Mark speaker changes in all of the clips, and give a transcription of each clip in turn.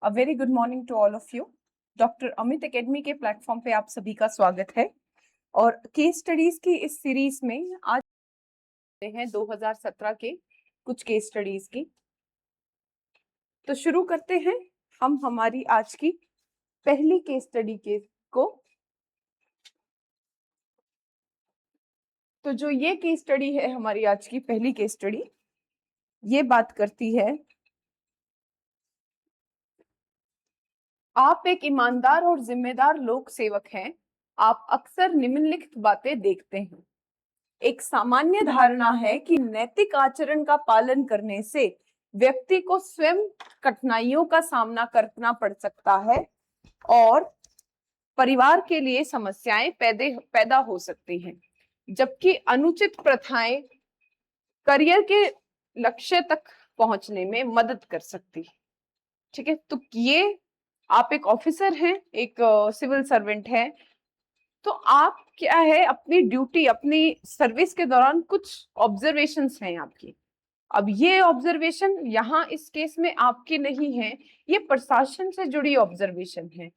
Speaker 1: A very good morning to all of you. Doctor Amit academy के platform पे आप सभी का स्वागत है। और केस स्टडीज की इस सीरीज में आज हैं 2017 के कुछ केस स्टडीज की। तो शुरू करते हैं हम हमारी आज की पहली केस स्टडी को। तो जो ये केस स्टडी है हमारी आज की पहली केस स्टडी, ये बात करती है, आप एक ईमानदार और जिम्मेदार लोक सेवक हैं। आप अक्सर निम्नलिखित बातें देखते हैं। एक सामान्य धारणा है कि नैतिक आचरण का पालन करने से व्यक्ति को स्वयं कठिनाइयों का सामना करना पड़ सकता है और परिवार के लिए समस्याएं पैदा हो सकती हैं, जबकि अनुचित प्रथाएं करियर के लक्ष्य तक पहुंचने में मदद कर सकती है। ठीक है, तो ये आप एक ऑफिसर हैं, एक सिविल सर्वेंट हैं, तो आप क्या है अपनी ड्यूटी, अपनी सर्विस के दौरान कुछ ऑब्जर्वेशंस हैं आपकी। अब ये ऑब्जर्वेशन यहाँ इस केस में आपकी नहीं है, ये प्रशासन से जुड़ी ऑब्जर्वेशन है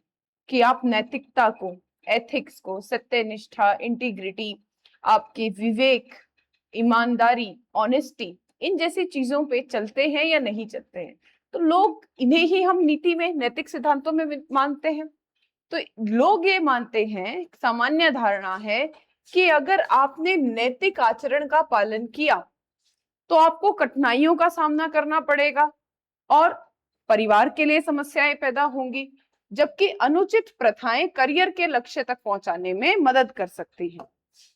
Speaker 1: कि आप नैतिकता को, एथिक्स को, सत्यनिष्ठा, इंटीग्रिटी, आपके विवेक, ईमानदारी, ऑनेस्टी, इन जैसी चीजों पे चलते हैं या नहीं चलते हैं। तो लोग इन्हें ही हम नीति में, नैतिक सिद्धांतों में मानते हैं। तो लोग ये मानते हैं, सामान्य धारणा है कि अगर आपने नैतिक आचरण का पालन किया तो आपको कठिनाइयों का सामना करना पड़ेगा और परिवार के लिए समस्याएं पैदा होंगी, जबकि अनुचित प्रथाएं करियर के लक्ष्य तक पहुंचाने में मदद कर सकती हैं।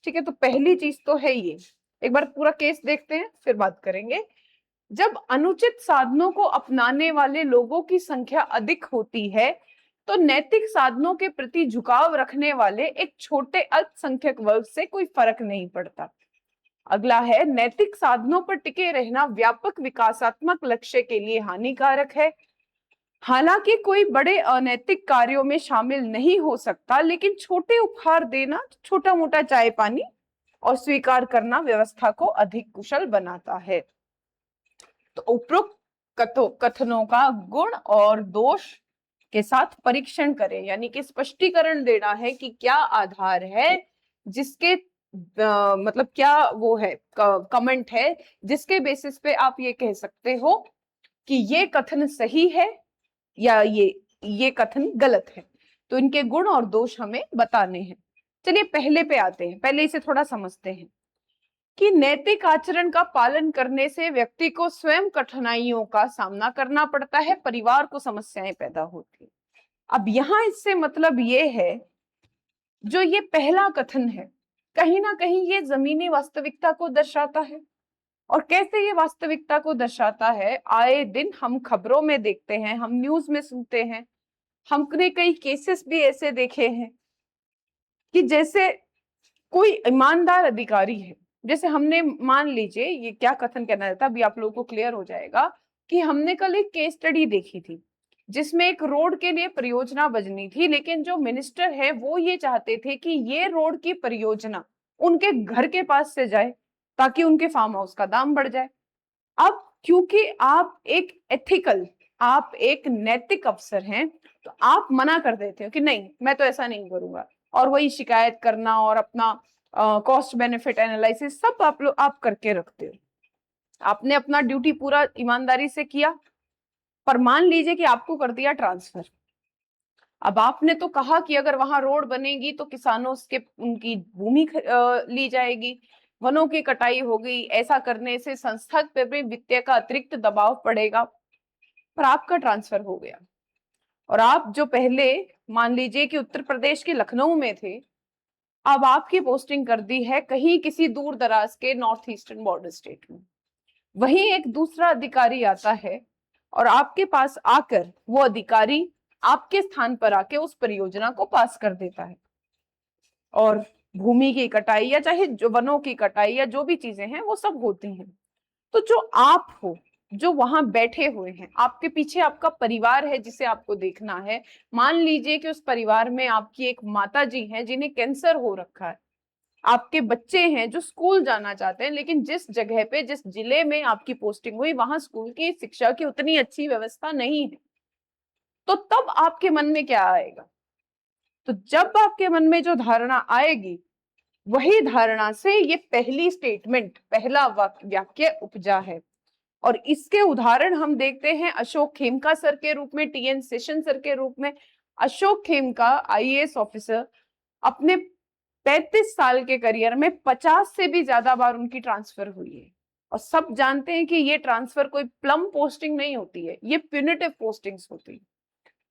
Speaker 1: ठीक है, तो पहली चीज तो है ये। एक बार पूरा केस देखते हैं फिर बात करेंगे। जब अनुचित साधनों को अपनाने वाले लोगों की संख्या अधिक होती है तो नैतिक साधनों के प्रति झुकाव रखने वाले एक छोटे अल्पसंख्यक वर्ग से कोई फर्क नहीं पड़ता। अगला है, नैतिक साधनों पर टिके रहना व्यापक विकासात्मक लक्ष्य के लिए हानिकारक है। हालांकि कोई बड़े अनैतिक कार्यों में शामिल नहीं हो सकता, लेकिन छोटे उपहार देना, छोटा मोटा चाय पानी और स्वीकार करना व्यवस्था को अधिक कुशल बनाता है। तो उपरोक्त कथनों का गुण और दोष के साथ परीक्षण करें, यानी कि स्पष्टीकरण देना है कि क्या आधार है जिसके मतलब क्या वो है कमेंट है जिसके बेसिस पे आप ये कह सकते हो कि ये कथन सही है या ये कथन गलत है। तो इनके गुण और दोष हमें बताने हैं। चलिए पहले पे आते हैं, पहले इसे थोड़ा समझते हैं कि नैतिक आचरण का पालन करने से व्यक्ति को स्वयं कठिनाइयों का सामना करना पड़ता है, परिवार को समस्याएं पैदा होती है। अब यहाँ इससे मतलब ये है, जो ये पहला कथन है कहीं ना कहीं ये जमीनी वास्तविकता को दर्शाता है। और कैसे ये वास्तविकता को दर्शाता है, आए दिन हम खबरों में देखते हैं, हम न्यूज में सुनते हैं, हमने कई केसेस भी ऐसे देखे हैं कि जैसे कोई ईमानदार अधिकारी है, जैसे हमने, मान लीजिए, ये क्या कथन कहना चाहता अभी आप लोगों को क्लियर हो जाएगा कि हमने कल एक केस स्टडी देखी थी जिसमें एक रोड के लिए परियोजना बजनी थी, लेकिन जो मिनिस्टर है वो ये चाहते थे कि ये रोड की परियोजना उनके घर के पास से जाए ताकि उनके फार्म हाउस का दाम बढ़ जाए। अब क्योंकि आप एक एथिकल, आप एक नैतिक अफसर हैं, तो आप मना कर देते हो कि नहीं मैं तो ऐसा नहीं करूंगा, और वही शिकायत करना और अपना कॉस्ट बेनिफिट एनालिसिस सब आप करके रखते हो। आपने अपना ड्यूटी पूरा ईमानदारी से किया, पर मान लीजिए कि आपको कर दिया ट्रांसफर। अब आपने तो कहा कि अगर वहां रोड बनेगी तो किसानों से उनकी भूमि ली जाएगी, वनों की कटाई होगी, ऐसा करने से संस्था पे भी वित्तीय का अतिरिक्त दबाव पड़ेगा। पर आपका ट्रांसफर हो गया और आप जो पहले, मान लीजिए कि उत्तर प्रदेश के लखनऊ में थे, अब आपकी पोस्टिंग कर दी है कहीं किसी दूर दराज के नॉर्थ ईस्टर्न बॉर्डर स्टेट में। वहीं एक दूसरा अधिकारी आता है और आपके पास आकर वो अधिकारी आपके स्थान पर आके उस परियोजना को पास कर देता है, और भूमि की कटाई या चाहे जो वनों की कटाई या जो भी चीजें हैं वो सब होती हैं। तो जो आप हो, जो वहां बैठे हुए हैं, आपके पीछे आपका परिवार है जिसे आपको देखना है। मान लीजिए कि उस परिवार में आपकी एक माता जी हैं जिन्हें कैंसर हो रखा है, आपके बच्चे हैं जो स्कूल जाना चाहते हैं, लेकिन जिस जगह पे, जिस जिले में आपकी पोस्टिंग हुई वहां स्कूल की शिक्षा की उतनी अच्छी व्यवस्था नहीं है। तो तब आपके मन में क्या आएगा? तो जब आपके मन में जो धारणा आएगी, वही धारणा से ये पहली स्टेटमेंट, पहला वाक्य उपजा है। और इसके उदाहरण हम देखते हैं अशोक खेमका सर के रूप में, टीएन सेशन सर के रूप में। अशोक खेमका आईएएस ऑफिसर, अपने 35 साल के करियर में 50 से भी ज्यादा बार उनकी ट्रांसफर हुई है। और सब जानते हैं कि ये ट्रांसफर कोई प्लम पोस्टिंग नहीं होती है, ये प्यूनिटिव पोस्टिंग्स होती है।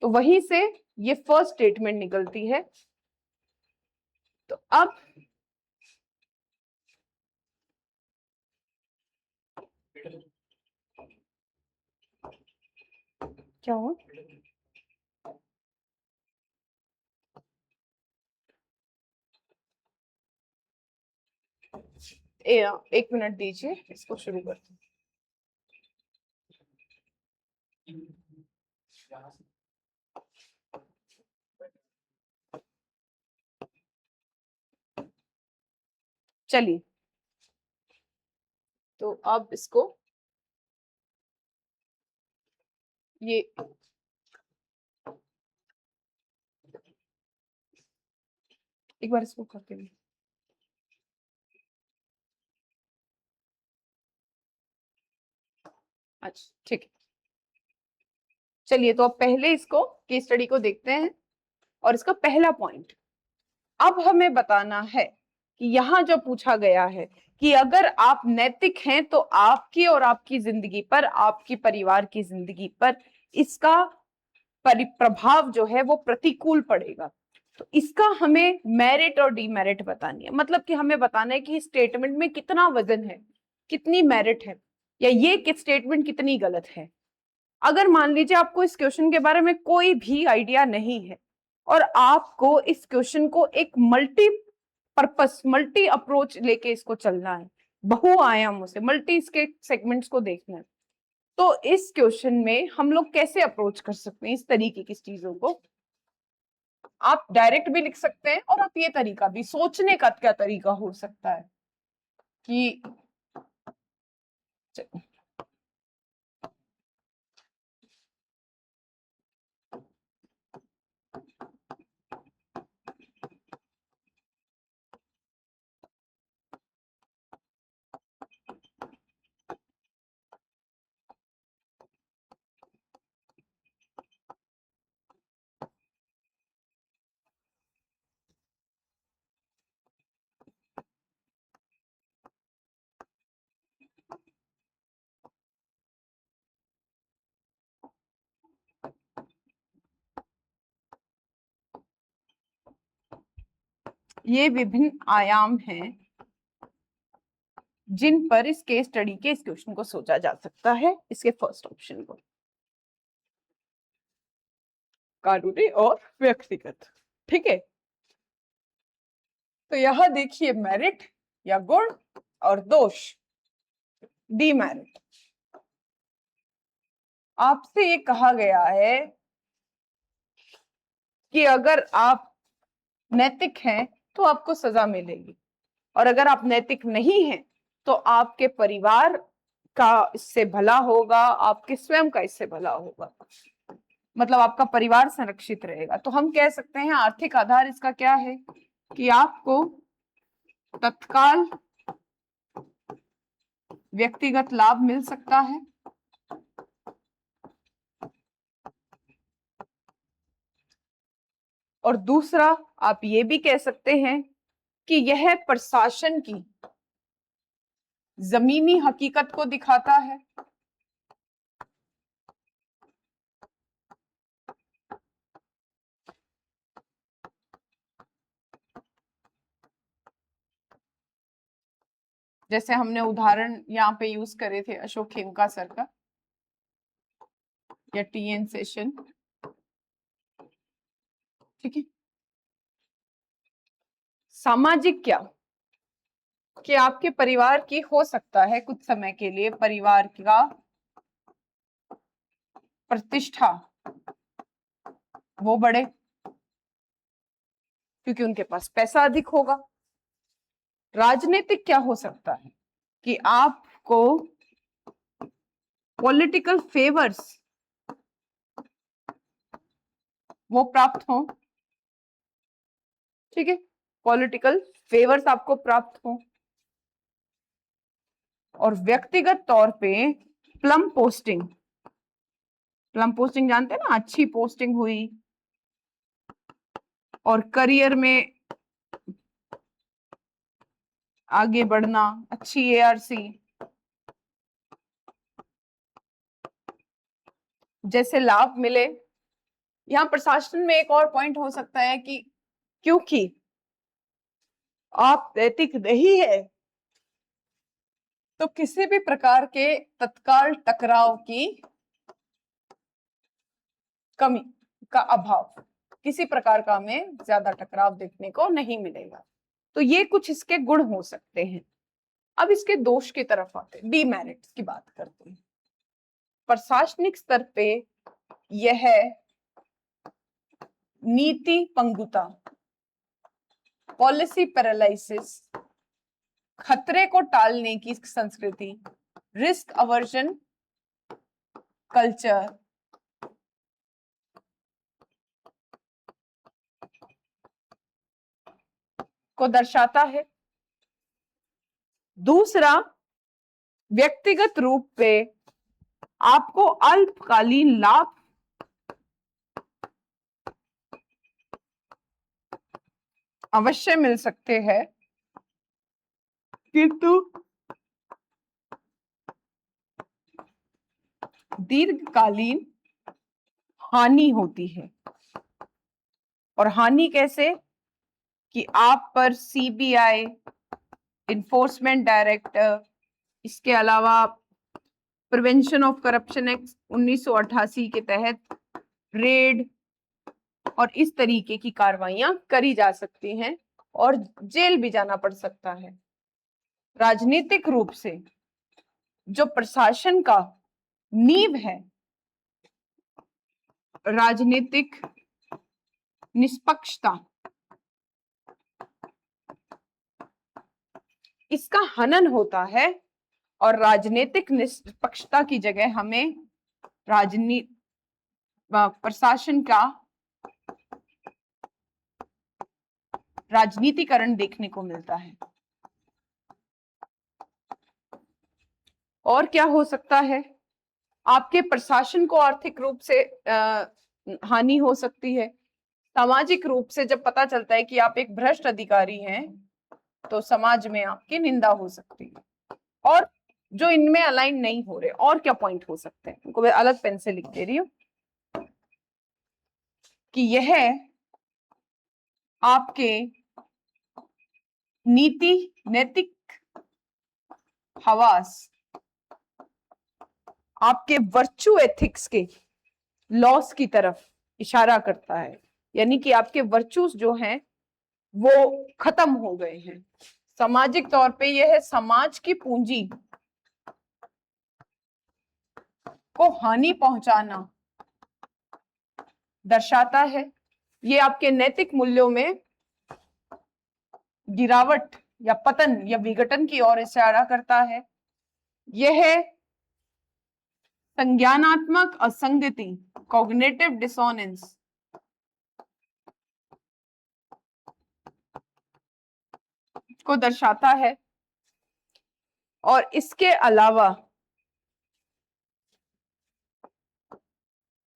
Speaker 1: तो वहीं से ये फर्स्ट स्टेटमेंट निकलती है। तो अब क्या हुआ? एक मिनट दीजिए, इसको शुरू करते हैं। चलिए, तो अब इसको ये एक बार इसको करके भी, अच्छा ठीक है। चलिए, तो अब पहले इसको केस स्टडी को देखते हैं। और इसका पहला पॉइंट, अब हमें बताना है कि यहाँ जो पूछा गया है कि अगर आप नैतिक हैं तो आपकी और आपकी जिंदगी पर, आपकी परिवार की जिंदगी पर इसका प्रभाव जो है वो प्रतिकूल पड़ेगा। तो इसका हमें मेरिट और डीमेरिट बतानी है। मतलब कि हमें बताना है कि स्टेटमेंट में कितना वजन है, कितनी मेरिट है, या ये स्टेटमेंट कितनी गलत है। अगर मान लीजिए आपको इस क्वेश्चन के बारे में कोई भी आइडिया नहीं है और आपको इस क्वेश्चन को एक मल्टी पर्पस, मल्टी अप्रोच लेके इसको चलना है, बहु आयामों से मल्टी इसके सेगमेंट्स को देखना है, तो इस क्वेश्चन में हम लोग कैसे अप्रोच कर सकते हैं इस तरीके की चीजों को? आप डायरेक्ट भी लिख सकते हैं और आप ये तरीका भी, सोचने का क्या तरीका हो सकता है कि ये विभिन्न आयाम हैं जिन पर इस केस स्टडी के इस क्वेश्चन को सोचा जा सकता है। इसके फर्स्ट ऑप्शन को, कानूनी और व्यक्तिगत, ठीक है। तो यहां देखिए, मेरिट या गुण और दोष डीमेरिट। आपसे ये कहा गया है कि अगर आप नैतिक हैं तो आपको सजा मिलेगी, और अगर आप नैतिक नहीं हैं तो आपके परिवार का इससे भला होगा, आपके स्वयं का इससे भला होगा, मतलब आपका परिवार संरक्षित रहेगा। तो हम कह सकते हैं आर्थिक आधार इसका क्या है कि आपको तत्काल व्यक्तिगत लाभ मिल सकता है, और दूसरा आप ये भी कह सकते हैं कि यह प्रशासन की जमीनी हकीकत को दिखाता है। जैसे हमने उदाहरण यहाँ पे यूज करे थे अशोक खेमका सर का या टीएन सेशन, ठीक है। सामाजिक क्या, कि आपके परिवार की हो सकता है कुछ समय के लिए परिवार का प्रतिष्ठा वो बढ़े क्योंकि उनके पास पैसा अधिक होगा। राजनीतिक क्या हो सकता है कि आपको पॉलिटिकल फेवर्स वो प्राप्त हो, ठीक है, पॉलिटिकल फेवर्स आपको प्राप्त हो, और व्यक्तिगत तौर पे प्लम पोस्टिंग, प्लम पोस्टिंग जानते हैं ना, अच्छी पोस्टिंग हुई और करियर में आगे बढ़ना, अच्छी एआरसी जैसे लाभ मिले। यहाँ प्रशासन में एक और पॉइंट हो सकता है कि क्योंकि आप नैतिक नहीं है तो किसी भी प्रकार के तत्काल टकराव की कमी का अभाव, किसी प्रकार का हमें ज्यादा टकराव देखने को नहीं मिलेगा। तो ये कुछ इसके गुण हो सकते हैं। अब इसके दोष की तरफ आते हैं, डीमेरिट्स की बात करते हैं। प्रशासनिक स्तर पे यह नीति पंगुता, पॉलिसी पैरालिसिस, खतरे को टालने की संस्कृति, रिस्क अवर्जन कल्चर, को दर्शाता है। दूसरा, व्यक्तिगत रूप पे आपको अल्पकालीन लाभ अवश्य मिल सकते हैं, किंतु दीर्घकालीन हानि होती है। और हानि कैसे कि आप पर सीबीआई, इन्फोर्समेंट डायरेक्टर, इसके अलावा प्रिवेंशन ऑफ करप्शन एक्ट 1988 के तहत रेड और इस तरीके की कार्रवाइयां करी जा सकती हैं और जेल भी जाना पड़ सकता है। राजनीतिक रूप से जो प्रशासन का नींव है, राजनीतिक निष्पक्षता, इसका हनन होता है और राजनीतिक निष्पक्षता की जगह हमें प्रशासन का राजनीतिकरण देखने को मिलता है। और क्या हो सकता है, आपके प्रशासन को आर्थिक रूप से हानि हो सकती है। सामाजिक रूप से जब पता चलता है कि आप एक भ्रष्ट अधिकारी हैं तो समाज में आपकी निंदा हो सकती है। और जो इनमें अलाइन नहीं हो रहे, और क्या पॉइंट हो सकते हैं, उनको मैं अलग पेन से लिख दे रही हूं कि यह आपके नीति नैतिक हवास, आपके वर्चू एथिक्स के लॉस की तरफ इशारा करता है। यानी कि आपके वर्चूस जो हैं वो खत्म हो गए हैं। सामाजिक तौर पे यह समाज की पूंजी को हानि पहुंचाना दर्शाता है। ये आपके नैतिक मूल्यों में गिरावट या पतन या विघटन की ओर इशारा करता है। यह संज्ञानात्मक असंगति, कॉग्निटिव डिसोनेंस, को दर्शाता है। और इसके अलावा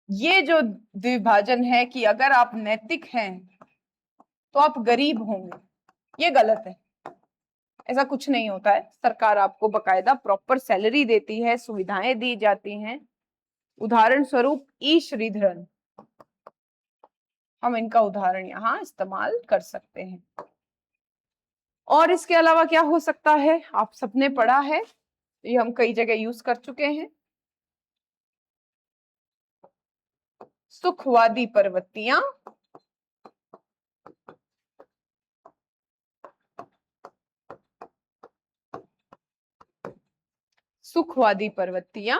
Speaker 1: ये जो द्विभाजन है कि अगर आप नैतिक हैं तो आप गरीब होंगे, ये गलत है। ऐसा कुछ नहीं होता है। सरकार आपको बकायदा प्रॉपर सैलरी देती है, सुविधाएं दी जाती हैं। उदाहरण स्वरूप ई श्रीधरन, हम इनका उदाहरण यहाँ इस्तेमाल कर सकते हैं। और इसके अलावा क्या हो सकता है, आप सबने पढ़ा है, ये हम कई जगह यूज कर चुके हैं, सुखवादी प्रवृत्तियां, सुखवादी प्रवृत्तियां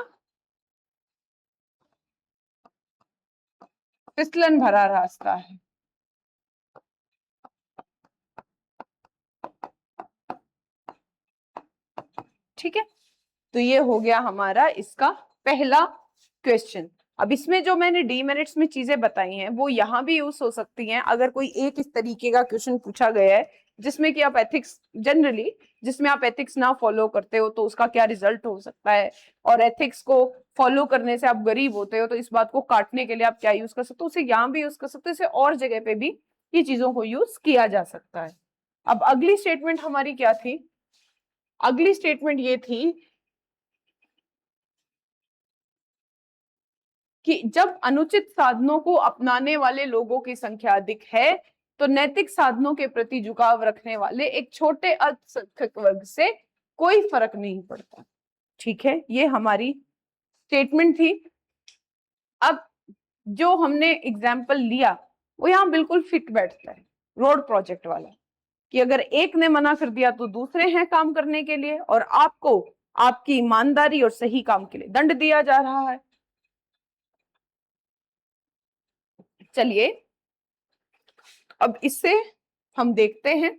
Speaker 1: फिसलन भरा रास्ता है। ठीक है, तो ये हो गया हमारा इसका पहला क्वेश्चन। अब इसमें जो मैंने डीमेरिट्स में चीजें बताई हैं वो यहाँ भी यूज हो सकती हैं। अगर कोई एक इस तरीके का क्वेश्चन पूछा गया है जिसमें कि आप एथिक्स जनरली जिसमें आप एथिक्स ना फॉलो करते हो तो उसका क्या रिजल्ट हो सकता है, और एथिक्स को फॉलो करने से आप गरीब होते हो तो इस बात को काटने के लिए आप क्या यूज कर सकते हो, उसे यहाँ भी यूज कर सकते हो, इसे और जगह पे भी ये चीजों को यूज किया जा सकता है। अब अगली स्टेटमेंट हमारी क्या थी? अगली स्टेटमेंट ये थी कि जब अनुचित साधनों को अपनाने वाले लोगों की संख्या अधिक है तो नैतिक साधनों के प्रति झुकाव रखने वाले एक छोटे अल्पसंख्यक वर्ग से कोई फर्क नहीं पड़ता। ठीक है, ये हमारी स्टेटमेंट थी। अब जो हमने एग्जाम्पल लिया वो यहाँ बिल्कुल फिट बैठता है, रोड प्रोजेक्ट वाला, कि अगर एक ने मना कर दिया तो दूसरे हैं काम करने के लिए और आपको आपकी ईमानदारी और सही काम के लिए दंड दिया जा रहा है। चलिए अब इससे हम देखते हैं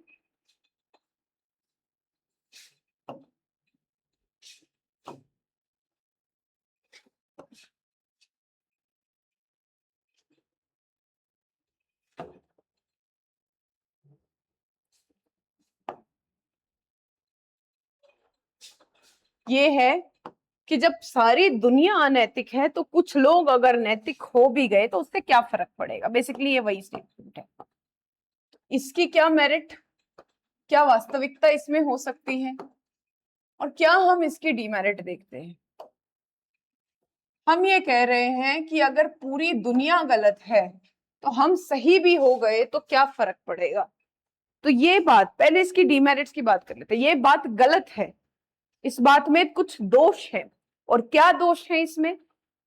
Speaker 1: ये है कि जब सारी दुनिया अनैतिक है तो कुछ लोग अगर नैतिक हो भी गए तो उससे क्या फर्क पड़ेगा। बेसिकली ये वही स्टेटमेंट है। इसकी क्या मेरिट, क्या वास्तविकता इसमें हो सकती है और क्या हम इसकी डीमेरिट देखते हैं। हम ये कह रहे हैं कि अगर पूरी दुनिया गलत है तो हम सही भी हो गए तो क्या फर्क पड़ेगा। तो ये बात, पहले इसकी डीमेरिट्स की बात कर लेते हैं। ये बात गलत है, इस बात में कुछ दोष है। और क्या दोष है इसमें?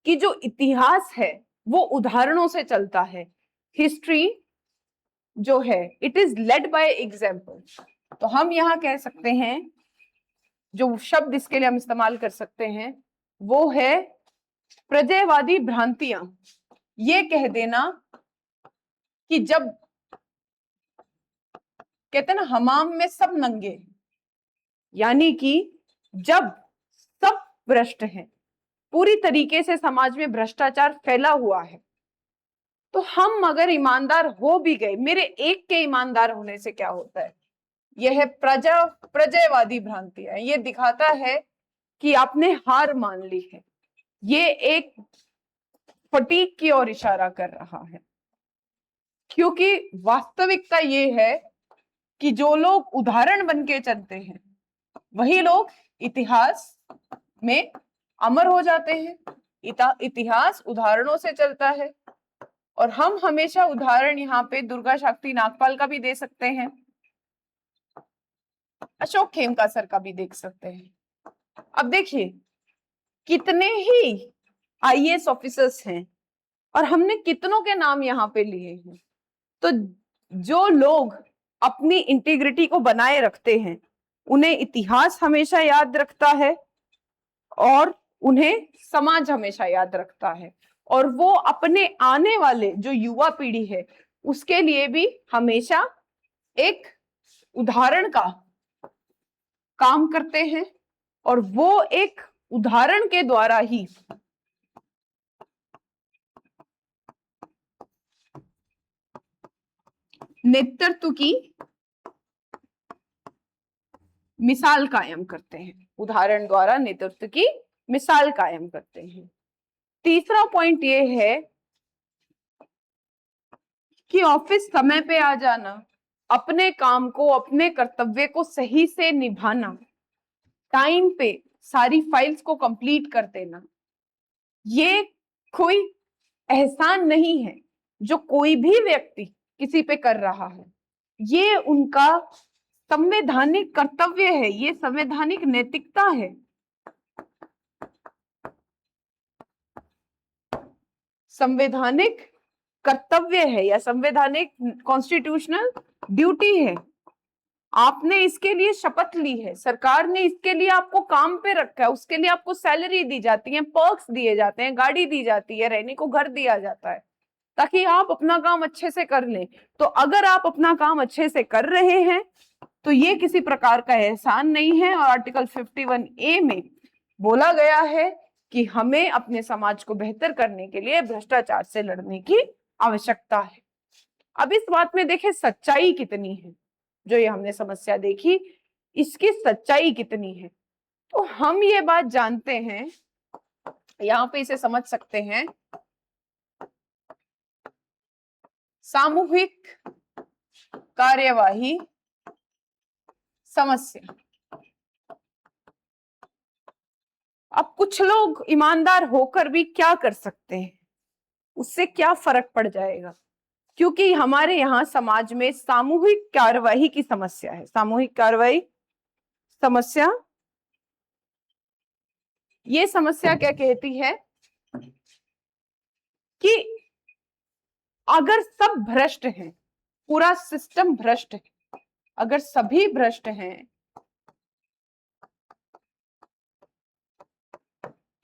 Speaker 1: कि जो इतिहास है वो उदाहरणों से चलता है। हिस्ट्री जो है it is led by example. तो हम यहाँ कह सकते हैं, जो शब्द इसके लिए हम इस्तेमाल कर सकते हैं वो है प्रजयवादी भ्रांतियां। ये कह देना कि जब कहते हैं ना हमाम में सब नंगे, यानी कि जब सब भ्रष्ट हैं, पूरी तरीके से समाज में भ्रष्टाचार फैला हुआ है, तो हम अगर ईमानदार हो भी गए, मेरे एक के ईमानदार होने से क्या होता है, यह है प्रजयवादी भ्रांति है। ये दिखाता है कि आपने हार मान ली है। ये एक फटीक की ओर इशारा कर रहा है, क्योंकि वास्तविकता ये है कि जो लोग उदाहरण बन के चलते हैं वही लोग इतिहास में अमर हो जाते हैं। इतिहास उदाहरणों से चलता है और हम हमेशा उदाहरण यहाँ पे दुर्गा शक्ति नागपाल का भी दे सकते हैं, अशोक खेमका का भी देख सकते हैं। अब देखिए कितने ही आईएएस ऑफिसर्स हैं और हमने कितनों के नाम यहाँ पे लिए हैं। तो जो लोग अपनी इंटीग्रिटी को बनाए रखते हैं उन्हें इतिहास हमेशा याद रखता है और उन्हें समाज हमेशा याद रखता है, और वो अपने आने वाले जो युवा पीढ़ी है उसके लिए भी हमेशा एक उदाहरण का काम करते हैं, और वो एक उदाहरण के द्वारा ही नेतृत्व की मिसाल कायम करते हैं। उदाहरण द्वारा नेतृत्व की मिसाल कायम करते हैं। तीसरा पॉइंट ये है कि ऑफिस समय पे आ जाना, अपने काम को, अपने कर्तव्य को सही से निभाना, टाइम पे सारी फाइल्स को कंप्लीट कर देना, ये कोई एहसान नहीं है जो कोई भी व्यक्ति किसी पे कर रहा है। ये उनका संवैधानिक कर्तव्य है, ये संवैधानिक नैतिकता है। संवैधानिक कर्तव्य है या संवैधानिक कॉन्स्टिट्यूशनल ड्यूटी है। आपने इसके लिए शपथ ली है, सरकार ने इसके लिए आपको काम पे रखा है, उसके लिए आपको सैलरी दी जाती है, पर्क्स दिए जाते हैं, गाड़ी दी जाती है, रहने को घर दिया जाता है ताकि आप अपना काम अच्छे से कर लें। तो अगर आप अपना काम अच्छे से कर रहे हैं तो ये किसी प्रकार का एहसान नहीं है। और आर्टिकल 51A में बोला गया है कि हमें अपने समाज को बेहतर करने के लिए भ्रष्टाचार से लड़ने की आवश्यकता है। अब इस बात में देखें सच्चाई कितनी है, जो ये हमने समस्या देखी इसकी सच्चाई कितनी है। तो हम ये बात जानते हैं, यहाँ पे इसे समझ सकते हैं, सामूहिक कार्यवाही समस्या। अब कुछ लोग ईमानदार होकर भी क्या कर सकते हैं, उससे क्या फर्क पड़ जाएगा, क्योंकि हमारे यहाँ समाज में सामूहिक कार्यवाही की समस्या है। सामूहिक कार्यवाही समस्या, ये समस्या क्या कहती है कि अगर सब भ्रष्ट हैं, पूरा सिस्टम भ्रष्ट है, अगर सभी भ्रष्ट हैं,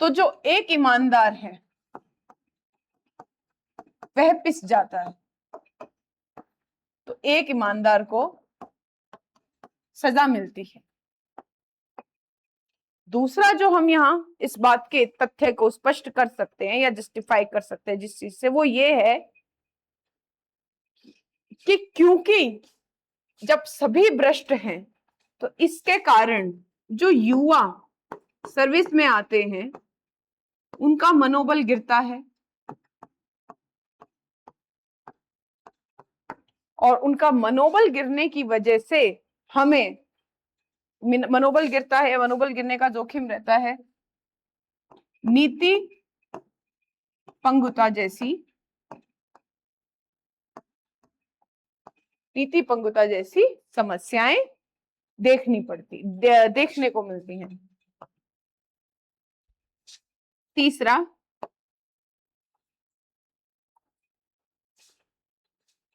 Speaker 1: तो जो एक ईमानदार है वह पिस जाता है। तो एक ईमानदार को सजा मिलती है। दूसरा जो हम यहाँ इस बात के तथ्य को स्पष्ट कर सकते हैं या जस्टिफाई कर सकते हैं जिस चीज से, वो ये है कि क्योंकि जब सभी भ्रष्ट हैं तो इसके कारण जो युवा सर्विस में आते हैं उनका मनोबल गिरता है, और उनका मनोबल गिरने की वजह से हमें मनोबल गिरता है, मनोबल गिरने का जोखिम रहता है नीति पंगुता जैसी समस्याएं देखने को मिलती हैं। तीसरा,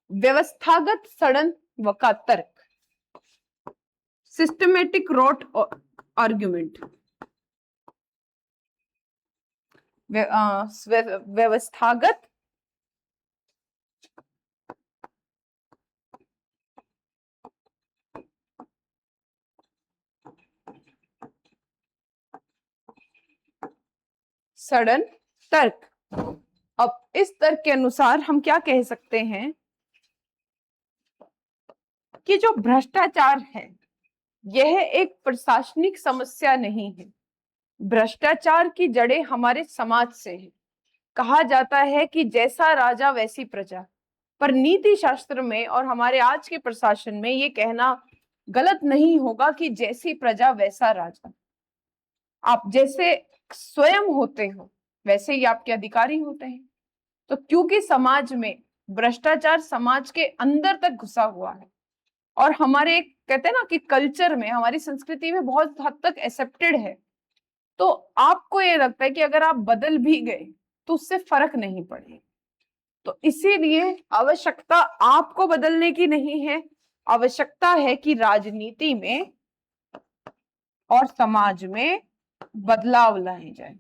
Speaker 1: व्यवस्थागत षड्यंत्र का तर्क, सिस्टमेटिक रोट आर्ग्यूमेंट। व्यवस्थागत षड्यंत्र तर्क। अब इस तर्क के अनुसार हम क्या कह सकते हैं कि जो भ्रष्टाचार है यह एक प्रशासनिक समस्या नहीं है। भ्रष्टाचार की जड़ें हमारे समाज से हैं। कहा जाता है कि जैसा राजा वैसी प्रजा, पर नीति शास्त्र में और हमारे आज के प्रशासन में ये कहना गलत नहीं होगा कि जैसी प्रजा वैसा राजा। आप जैसे स्वयं होते हो वैसे ही आपके अधिकारी होते हैं। तो क्योंकि समाज में भ्रष्टाचार समाज के अंदर तक घुसा हुआ है और हमारे कहते हैं ना कि कल्चर में, हमारी संस्कृति में बहुत हद तक एक्सेप्टेड है, तो आपको ये लगता है कि अगर आप बदल भी गए तो उससे फर्क नहीं पड़ेगा। तो इसीलिए आवश्यकता आपको बदलने की नहीं है, आवश्यकता है कि राजनीति में और समाज में बदलाव लाए जाए।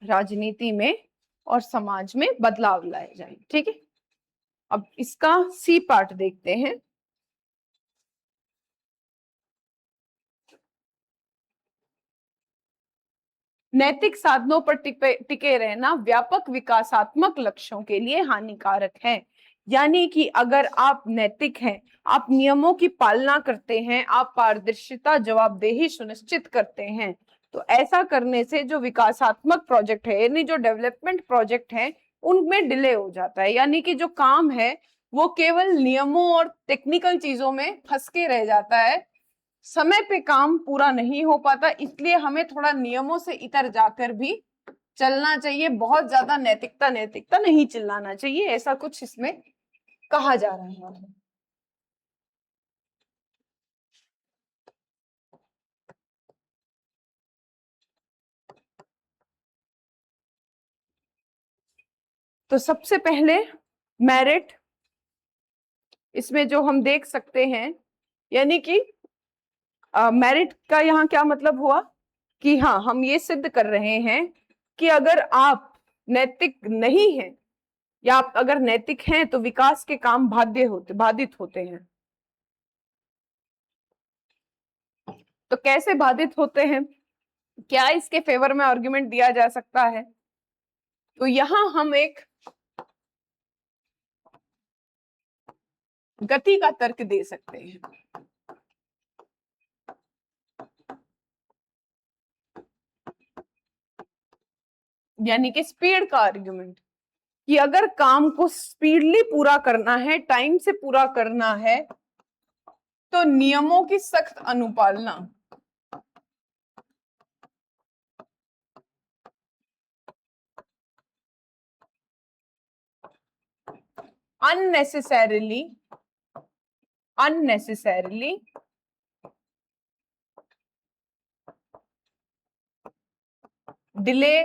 Speaker 1: राजनीति में और समाज में बदलाव लाए जाए। ठीक है, अब इसका सी पार्ट देखते हैं। नैतिक साधनों पर टिके रहना व्यापक विकासात्मक लक्ष्यों के लिए हानिकारक है। यानी कि अगर आप नैतिक हैं, आप नियमों की पालना करते हैं, आप पारदर्शिता जवाबदेही सुनिश्चित करते हैं, तो ऐसा करने से जो विकासात्मक प्रोजेक्ट है यानी जो डेवलपमेंट प्रोजेक्ट है उनमें डिले हो जाता है। यानी कि जो काम है वो केवल नियमों और टेक्निकल चीजों में फंस के रह जाता है, समय पे काम पूरा नहीं हो पाता। इसलिए हमें थोड़ा नियमों से इतर जाकर भी चलना चाहिए, बहुत ज्यादा नैतिकता नहीं चिल्लाना चाहिए, ऐसा कुछ इसमें कहा जा रहा है। तो सबसे पहले मेरिट, इसमें जो हम देख सकते हैं, यानी कि मेरिट का यहाँ क्या मतलब हुआ कि हाँ, हम ये सिद्ध कर रहे हैं कि अगर आप नैतिक नहीं हैं या आप अगर नैतिक हैं तो विकास के काम बाधित होते हैं। तो कैसे बाधित होते हैं, क्या इसके फेवर में आर्गुमेंट दिया जा सकता है? तो यहां हम एक गति का तर्क दे सकते हैं। यानी कि स्पीड का आर्गुमेंट, कि अगर काम को स्पीडली पूरा करना है, टाइम से पूरा करना है, तो नियमों की सख्त अनुपालना unnecessarily डिले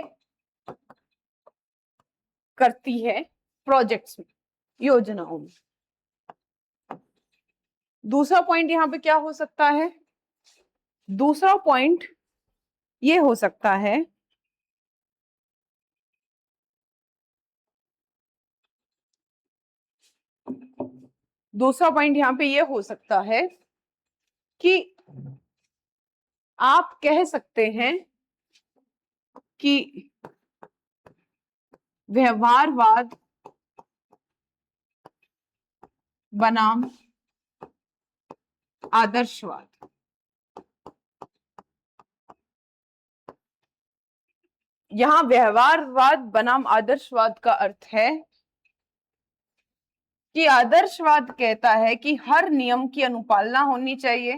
Speaker 1: करती है प्रोजेक्ट्स में, योजनाओं में। दूसरा पॉइंट यहां पे क्या हो सकता है? दूसरा पॉइंट ये हो सकता है दूसरा पॉइंट यहां पे ये हो सकता है कि आप कह सकते हैं कि व्यवहारवाद बनाम आदर्शवाद, यहां व्यवहारवाद बनाम आदर्शवाद का अर्थ है कि आदर्शवाद कहता है कि हर नियम की अनुपालना होनी चाहिए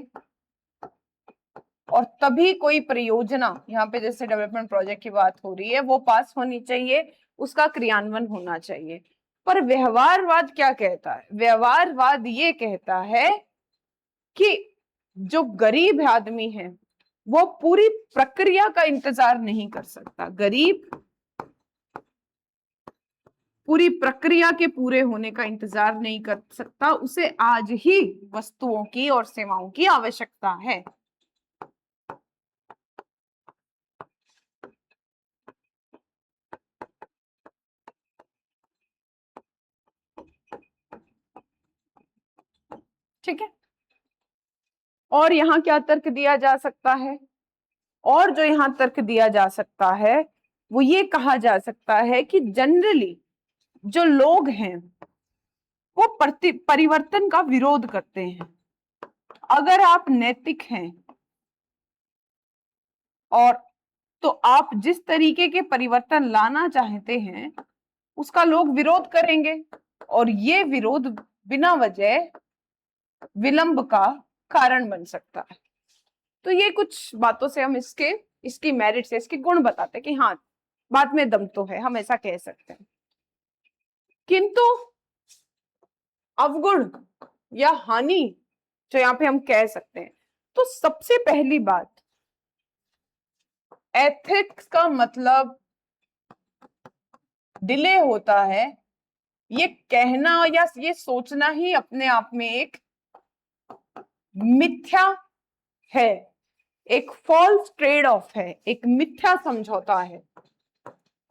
Speaker 1: और तभी कोई परियोजना, यहाँ पे जैसे डेवलपमेंट प्रोजेक्ट की बात हो रही है, वो पास होनी चाहिए, उसका क्रियान्वयन होना चाहिए। पर व्यवहारवाद क्या कहता है? व्यवहारवाद ये कहता है कि जो गरीब आदमी है वो पूरी प्रक्रिया का इंतजार नहीं कर सकता। गरीब पूरी प्रक्रिया के पूरे होने का इंतजार नहीं कर सकता, उसे आज ही वस्तुओं की और सेवाओं की आवश्यकता है। ठीक है, और यहां क्या तर्क दिया जा सकता है? और जो यहां तर्क दिया जा सकता है वो ये कहा जा सकता है कि जनरली जो लोग हैं वो परिवर्तन का विरोध करते हैं। अगर आप नैतिक हैं और तो आप जिस तरीके के परिवर्तन लाना चाहते हैं उसका लोग विरोध करेंगे, और ये विरोध बिना वजह विलंब का कारण बन सकता है। तो ये कुछ बातों से हम इसकी मेरिट से, इसके गुण बताते हैं कि हाँ, बात में दम तो है, हम ऐसा कह सकते हैं। किंतु अवगुण या हानि जो यहाँ पे हम कह सकते हैं, तो सबसे पहली बात, एथिक्स का मतलब डिले होता है, ये कहना या ये सोचना ही अपने आप में एक मिथ्या है, एक फॉल्स ट्रेड ऑफ है, एक मिथ्या समझौता है।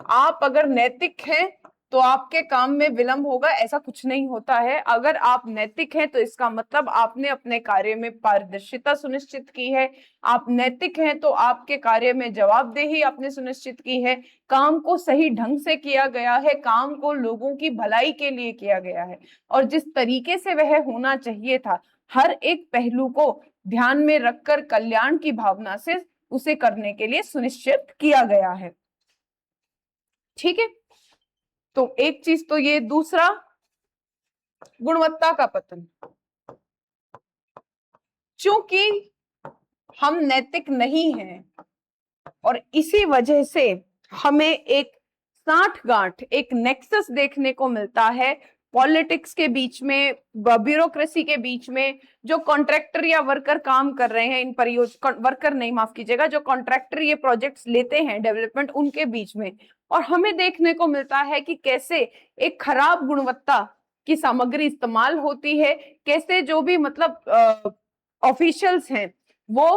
Speaker 1: आप अगर नैतिक हैं तो आपके काम में विलंब होगा, ऐसा कुछ नहीं होता है। अगर आप नैतिक हैं तो इसका मतलब आपने अपने कार्य में पारदर्शिता सुनिश्चित की है, आप नैतिक हैं तो आपके कार्य में जवाबदेही आपने सुनिश्चित की है, काम को सही ढंग से किया गया है, काम को लोगों की भलाई के लिए किया गया है, और जिस तरीके से वह होना चाहिए था, हर एक पहलू को ध्यान में रखकर कल्याण की भावना से उसे करने के लिए सुनिश्चित किया गया है। ठीक है, तो एक चीज तो ये। दूसरा, गुणवत्ता का पतन। क्योंकि हम नैतिक नहीं हैं और इसी वजह से हमें एक साठगांठ, एक नेक्सस देखने को मिलता है पॉलिटिक्स के बीच में, ब्यूरोक्रेसी के बीच में। जो कॉन्ट्रैक्टर या वर्कर काम कर रहे हैं इन वर्कर नहीं, माफ कीजिएगा, जो कॉन्ट्रैक्टर ये प्रोजेक्ट्स लेते हैं डेवलपमेंट, उनके बीच में। और हमें देखने को मिलता है कि कैसे एक खराब गुणवत्ता की सामग्री इस्तेमाल होती है, कैसे जो भी मतलब ऑफिशियल्स हैं वो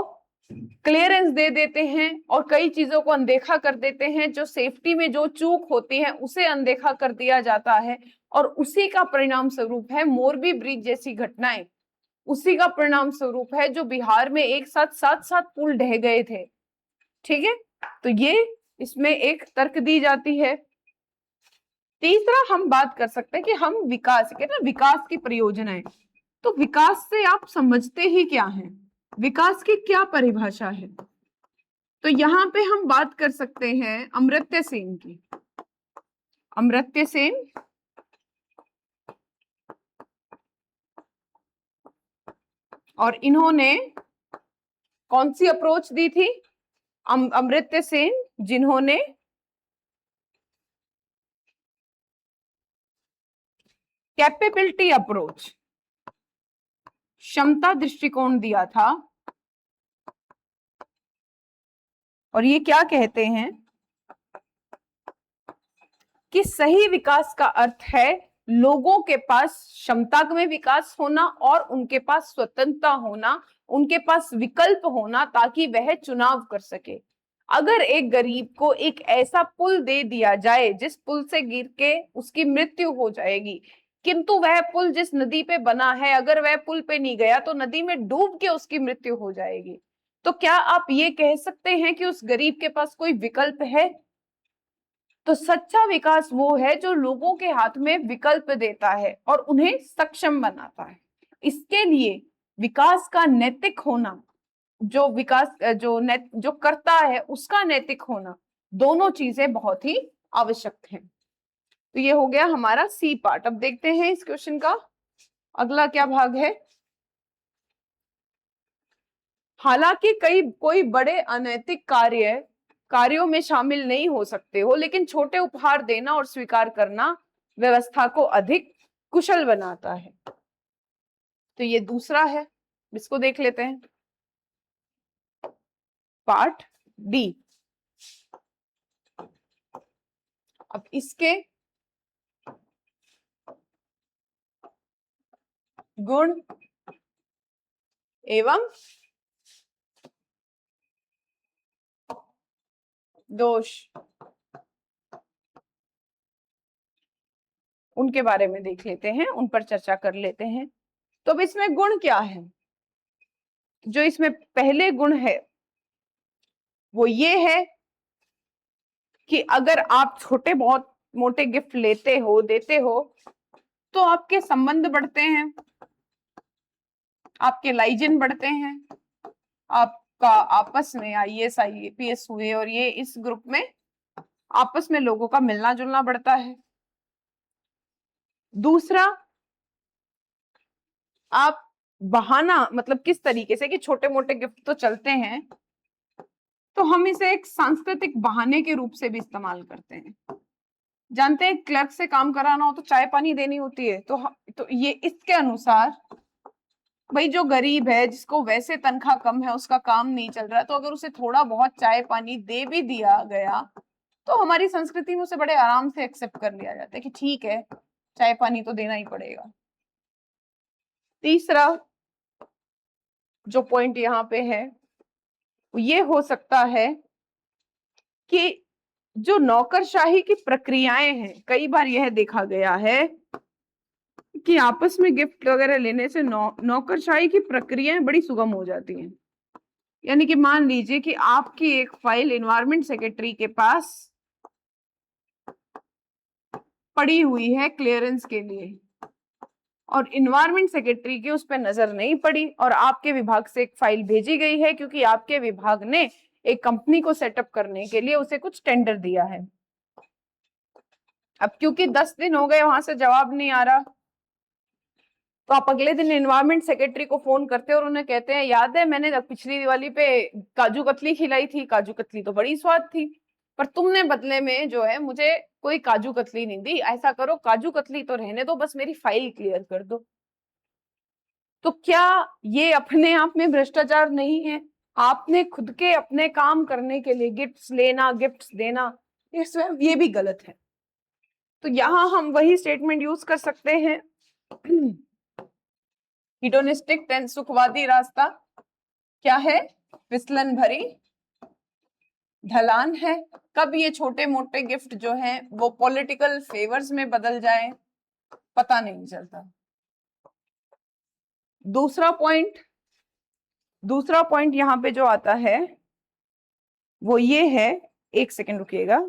Speaker 1: क्लियरेंस दे देते हैं और कई चीजों को अनदेखा कर देते हैं। जो सेफ्टी में जो चूक होती है उसे अनदेखा कर दिया जाता है और उसी का परिणाम स्वरूप है मोरबी ब्रिज जैसी घटनाएं। उसी का परिणाम स्वरूप है जो बिहार में एक साथ 7 पुल ढह गए थे। ठीक है, तो ये इसमें एक तर्क दी जाती है। तीसरा हम बात कर सकते हैं कि हम विकास, कहते हैं विकास की परियोजनाएं, तो विकास से आप समझते ही क्या है, विकास की क्या परिभाषा है। तो यहाँ पे हम बात कर सकते हैं अमर्त्य सेन की। अमर्त्य सेन और इन्होंने कौन सी अप्रोच दी थी? अमर्त्य सेन जिन्होंने कैपेबिलिटी अप्रोच, क्षमता दृष्टिकोण दिया था। और ये क्या कहते हैं कि सही विकास का अर्थ है लोगों के पास क्षमता में विकास होना और उनके पास स्वतंत्रता होना, उनके पास विकल्प होना, ताकि वह चुनाव कर सके। अगर एक गरीब को एक ऐसा पुल दे दिया जाए जिस पुल से गिर के उसकी मृत्यु हो जाएगी, किंतु वह पुल जिस नदी पे बना है अगर वह पुल पे नहीं गया तो नदी में डूब के उसकी मृत्यु हो जाएगी, तो क्या आप ये कह सकते हैं कि उस गरीब के पास कोई विकल्प है? तो सच्चा विकास वो है जो लोगों के हाथ में विकल्प देता है और उन्हें सक्षम बनाता है। इसके लिए विकास का नैतिक होना, जो विकास जो करता है उसका नैतिक होना, दोनों चीजें बहुत ही आवश्यक हैं। तो ये हो गया हमारा सी पार्ट। अब देखते हैं इस क्वेश्चन का अगला क्या भाग है। हालांकि कोई बड़े अनैतिक कार्यों में शामिल नहीं हो सकते हो, लेकिन छोटे उपहार देना और स्वीकार करना व्यवस्था को अधिक कुशल बनाता है। तो ये दूसरा है, इसको देख लेते हैं, पार्ट डी। अब इसके गुण एवं दोष, उनके बारे में देख लेते हैं, उन पर चर्चा कर लेते हैं। तो अब इसमें गुण क्या है? जो इसमें पहले गुण है वो ये है कि अगर आप छोटे बहुत मोटे गिफ्ट लेते हो, देते हो, तो आपके संबंध बढ़ते हैं, आपके लाइजन बढ़ते हैं, आपका आपस में आईएएस आईपीएस हुए और ये इस ग्रुप में आपस में लोगों का मिलना जुलना बढ़ता है। दूसरा, आप बहाना, मतलब किस तरीके से कि छोटे मोटे गिफ्ट तो चलते हैं, तो हम इसे एक सांस्कृतिक बहाने के रूप से भी इस्तेमाल करते हैं। जानते हैं क्लर्क से काम कराना हो तो चाय पानी देनी होती है, तो ये इसके अनुसार भाई जो गरीब है जिसको वैसे तनख्वाह कम है, उसका काम नहीं चल रहा है, तो अगर उसे थोड़ा बहुत चाय पानी दे भी दिया गया तो हमारी संस्कृति में उसे बड़े आराम से एक्सेप्ट कर लिया जाता है कि ठीक है चाय पानी तो देना ही पड़ेगा। तीसरा जो पॉइंट यहाँ पे है ये हो सकता है कि जो नौकरशाही की प्रक्रियाएं हैं, कई बार यह देखा गया है कि आपस में गिफ्ट वगैरह लेने से नौकरशाही की प्रक्रियाएं बड़ी सुगम हो जाती हैं। यानी कि मान लीजिए कि आपकी एक फाइल एनवायरमेंट सेक्रेटरी के पास पड़ी हुई है क्लियरेंस के लिए और एनवायरमेंट सेक्रेटरी की उस पर नजर नहीं पड़ी और आपके विभाग से एक फाइल भेजी गई है क्योंकि आपके विभाग ने एक कंपनी को सेटअप करने के लिए उसे कुछ टेंडर दिया है। अब क्योंकि 10 दिन हो गए वहां से जवाब नहीं आ रहा, तो आप अगले दिन एनवायरमेंट सेक्रेटरी को फोन करते हैं और उन्हें कहते हैं याद है मैंने पिछली दिवाली पे काजू कतली खिलाई थी, काजू कतली तो बड़ी स्वाद थी, पर तुमने बदले में जो है मुझे कोई काजू कतली नहीं दी, ऐसा करो काजू कतली तो रहने दो, बस मेरी फाइल क्लियर कर दो। तो क्या ये अपने आप में भ्रष्टाचार नहीं है? आपने खुद के अपने काम करने के लिए गिफ्ट्स लेना, गिफ्ट्स देना, ये भी गलत है। तो यहां हम वही स्टेटमेंट यूज कर सकते हैं हिडोनिस्टिक सुखवादी रास्ता क्या है? फिसलन भरी ढलान है। कब ये छोटे मोटे गिफ्ट जो हैं वो पॉलिटिकल फेवर्स में बदल जाए पता नहीं चलता। दूसरा पॉइंट यहाँ पे जो आता है वो ये है, एक सेकंड रुकिएगा।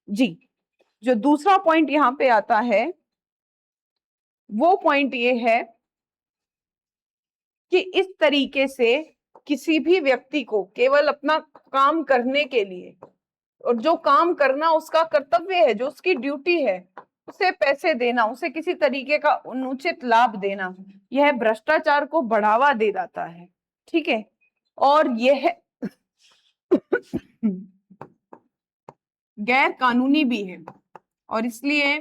Speaker 1: जी, जो दूसरा पॉइंट यहाँ पे आता है वो पॉइंट ये है कि इस तरीके से किसी भी व्यक्ति को केवल अपना काम करने के लिए, और जो काम करना उसका कर्तव्य है, जो उसकी ड्यूटी है, उसे पैसे देना, उसे किसी तरीके का अनुचित लाभ देना, यह भ्रष्टाचार को बढ़ावा दे जाता है। ठीक है, और यह गैर कानूनी भी है, और इसलिए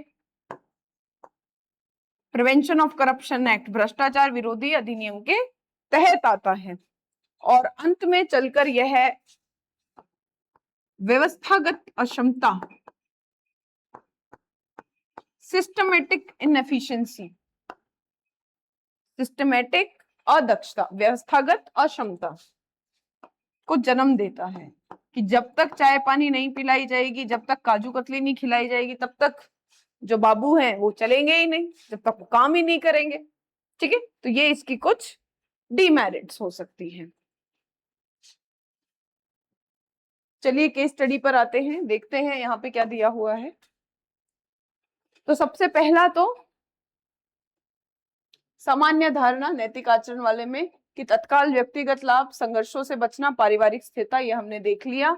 Speaker 1: प्रिवेंशन ऑफ करप्शन एक्ट, भ्रष्टाचार विरोधी अधिनियम के तहत आता है। और अंत में चलकर यह व्यवस्थागत अक्षमता, सिस्टमेटिक इनएफिशिएंसी, सिस्टमेटिक अदक्षता, व्यवस्थागत अक्षमता को जन्म देता है कि जब तक चाय पानी नहीं पिलाई जाएगी, जब तक काजू कतली नहीं खिलाई जाएगी, तब तक जो बाबू हैं वो चलेंगे ही नहीं, जब तक वो काम ही नहीं करेंगे। ठीक है, तो ये इसकी कुछ डीमेरिट्स हो सकती हैं। चलिए केस स्टडी पर आते हैं, देखते हैं यहाँ पे क्या दिया हुआ है। तो सबसे पहला तो सामान्य धारणा नैतिक आचरण वाले में कि तत्काल व्यक्तिगत लाभ, संघर्षों से बचना, पारिवारिक स्थिरता, ये हमने देख लिया।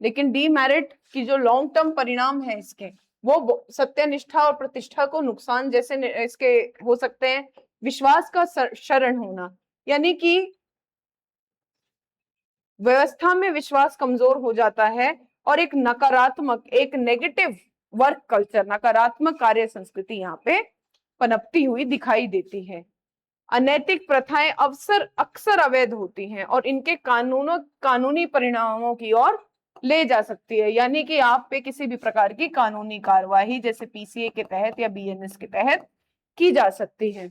Speaker 1: लेकिन डीमेरिट की जो लॉन्ग टर्म परिणाम है इसके, वो सत्यनिष्ठा और प्रतिष्ठा को नुकसान जैसे इसके हो सकते हैं। विश्वास का शरण होना, यानी कि व्यवस्था में विश्वास कमजोर हो जाता है, और एक नकारात्मक, एक नेगेटिव वर्क कल्चर, नकारात्मक कार्य संस्कृति यहाँ पे पनपती हुई दिखाई देती है। अनैतिक प्रथाएं अक्सर अवैध होती हैं और इनके कानूनी परिणामों की ओर ले जा सकती है, यानी कि आप पे किसी भी प्रकार की कानूनी कार्यवाही जैसे पीसीए के तहत या बीएनएस के तहत की जा सकती है।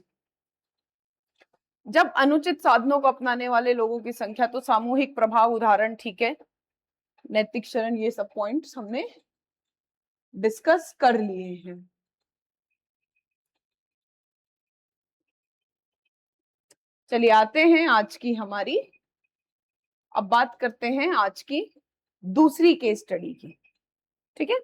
Speaker 1: जब अनुचित साधनों को अपनाने वाले लोगों की संख्या, तो सामूहिक प्रभाव, उदाहरण, ठीक है, नैतिक शरण, ये सब पॉइंट्स हमने डिस्कस कर लिए हैं। चलिए आते हैं आज की हमारी, अब बात करते हैं आज की दूसरी केस स्टडी की। ठीक है,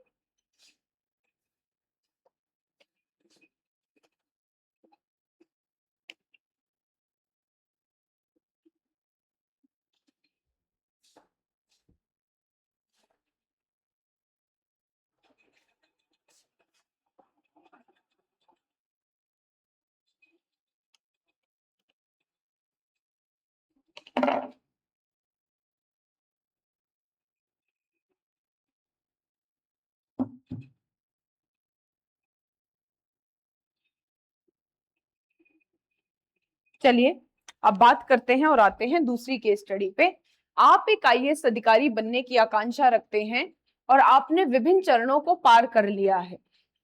Speaker 1: चलिए अब बात करते हैं और आते हैं दूसरी केस स्टडी पे। आप एक आईएएस अधिकारी बनने की आकांक्षा रखते हैं और आपने विभिन्न चरणों को पार कर लिया है।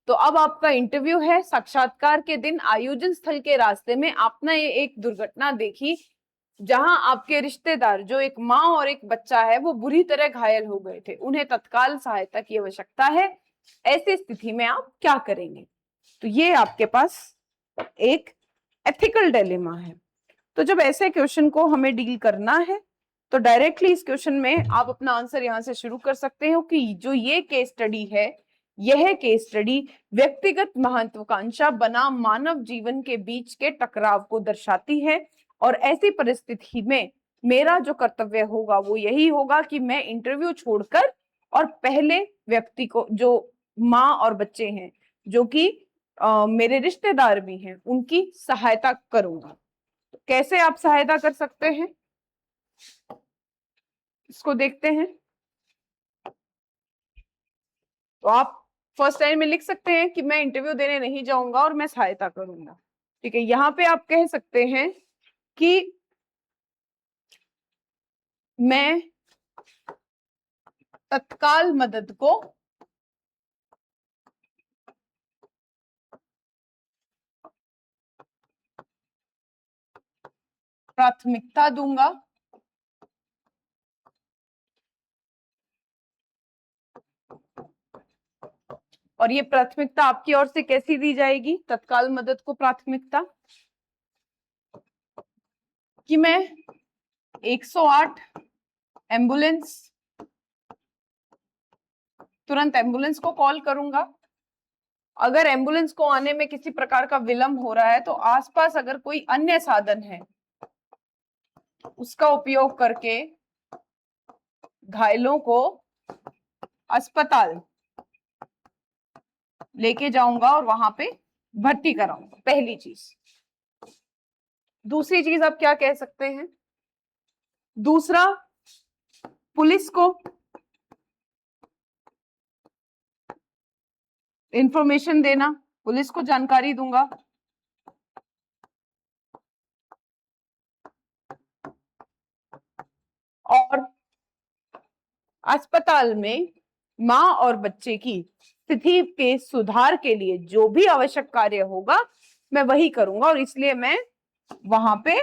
Speaker 1: तो अब आपका इंटरव्यू है। साक्षात्कार के दिन आयोजन स्थल के रास्ते में आपने एक दुर्घटना देखी जहां आपके रिश्तेदार, जो एक माँ और एक बच्चा है, वो बुरी तरह घायल हो गए थे। उन्हें तत्काल सहायता की आवश्यकता है। ऐसी स्थिति में आप क्या करेंगे? तो ये आपके पास एक एथिकल डिलेमा है। तो जब ऐसे क्वेश्चन को हमें डील करना है तो डायरेक्टली इस क्वेश्चन में आप अपना आंसर यहां से शुरू कर सकते हो कि जो ये केस स्टडी है, यह केस स्टडी व्यक्तिगत महत्वाकांक्षा बनाम मानव जीवन के बीच के टकराव को दर्शाती है। और ऐसी परिस्थिति में मेरा जो कर्तव्य होगा वो यही होगा कि मैं इंटरव्यू छोड़कर और पहले व्यक्ति को, जो माँ और बच्चे हैं, जो कि मेरे रिश्तेदार भी हैं, उनकी सहायता करूंगा। कैसे आप सहायता कर सकते हैं इसको देखते हैं। तो आप फर्स्ट लाइन में लिख सकते हैं कि मैं इंटरव्यू देने नहीं जाऊंगा और मैं सहायता करूंगा। ठीक है, यहां पे आप कह सकते हैं कि मैं तत्काल मदद को प्राथमिकता दूंगा। और ये प्राथमिकता आपकी ओर से कैसी दी जाएगी? तत्काल मदद को प्राथमिकता कि मैं 108 एम्बुलेंस, तुरंत एम्बुलेंस को कॉल करूंगा। अगर एम्बुलेंस को आने में किसी प्रकार का विलंब हो रहा है तो आसपास अगर कोई अन्य साधन है उसका उपयोग करके घायलों को अस्पताल लेके जाऊंगा और वहां पे भर्ती कराऊंगा, पहली चीज। दूसरी चीज आप क्या कह सकते हैं? दूसरा, पुलिस को इंफॉर्मेशन देना, पुलिस को जानकारी दूंगा। और अस्पताल में मां और बच्चे की स्थिति के सुधार के लिए जो भी आवश्यक कार्य होगा मैं वही करूंगा, और इसलिए मैं वहां पे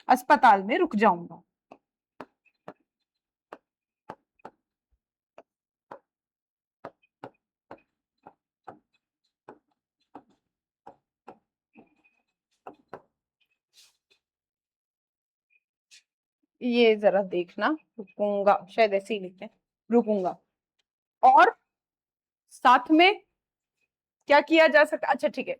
Speaker 1: अस्पताल में रुक जाऊंगा। ये जरा देखना, रुकूंगा शायद ऐसे ही लिखते हैं, रुकूंगा। और साथ में क्या किया जा सकता? अच्छा ठीक है,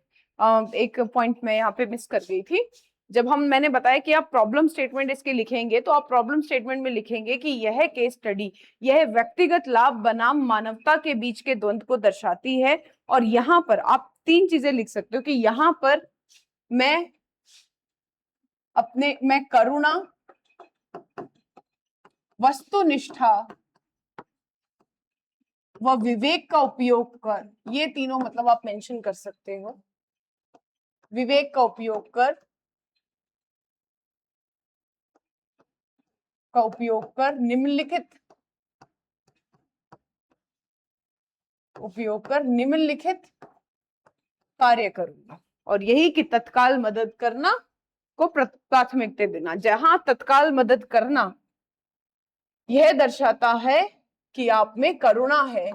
Speaker 1: एक पॉइंट मैं यहाँ पे मिस कर गई थी। जब मैंने बताया कि आप प्रॉब्लम स्टेटमेंट इसके लिखेंगे तो आप प्रॉब्लम स्टेटमेंट में लिखेंगे कि यह केस स्टडी यह व्यक्तिगत लाभ बनाम मानवता के बीच के द्वंद्व को दर्शाती है। और यहाँ पर आप तीन चीजें लिख सकते हो कि यहाँ पर मैं करुणा, वस्तुनिष्ठा व विवेक का उपयोग कर, ये तीनों मतलब आप मेंशन कर सकते हो। विवेक का उपयोग कर निम्नलिखित कार्य करूंगा। और यही कि तत्काल मदद करना को प्राथमिकता देना। जहां तत्काल मदद करना यह दर्शाता है कि आप में करुणा है,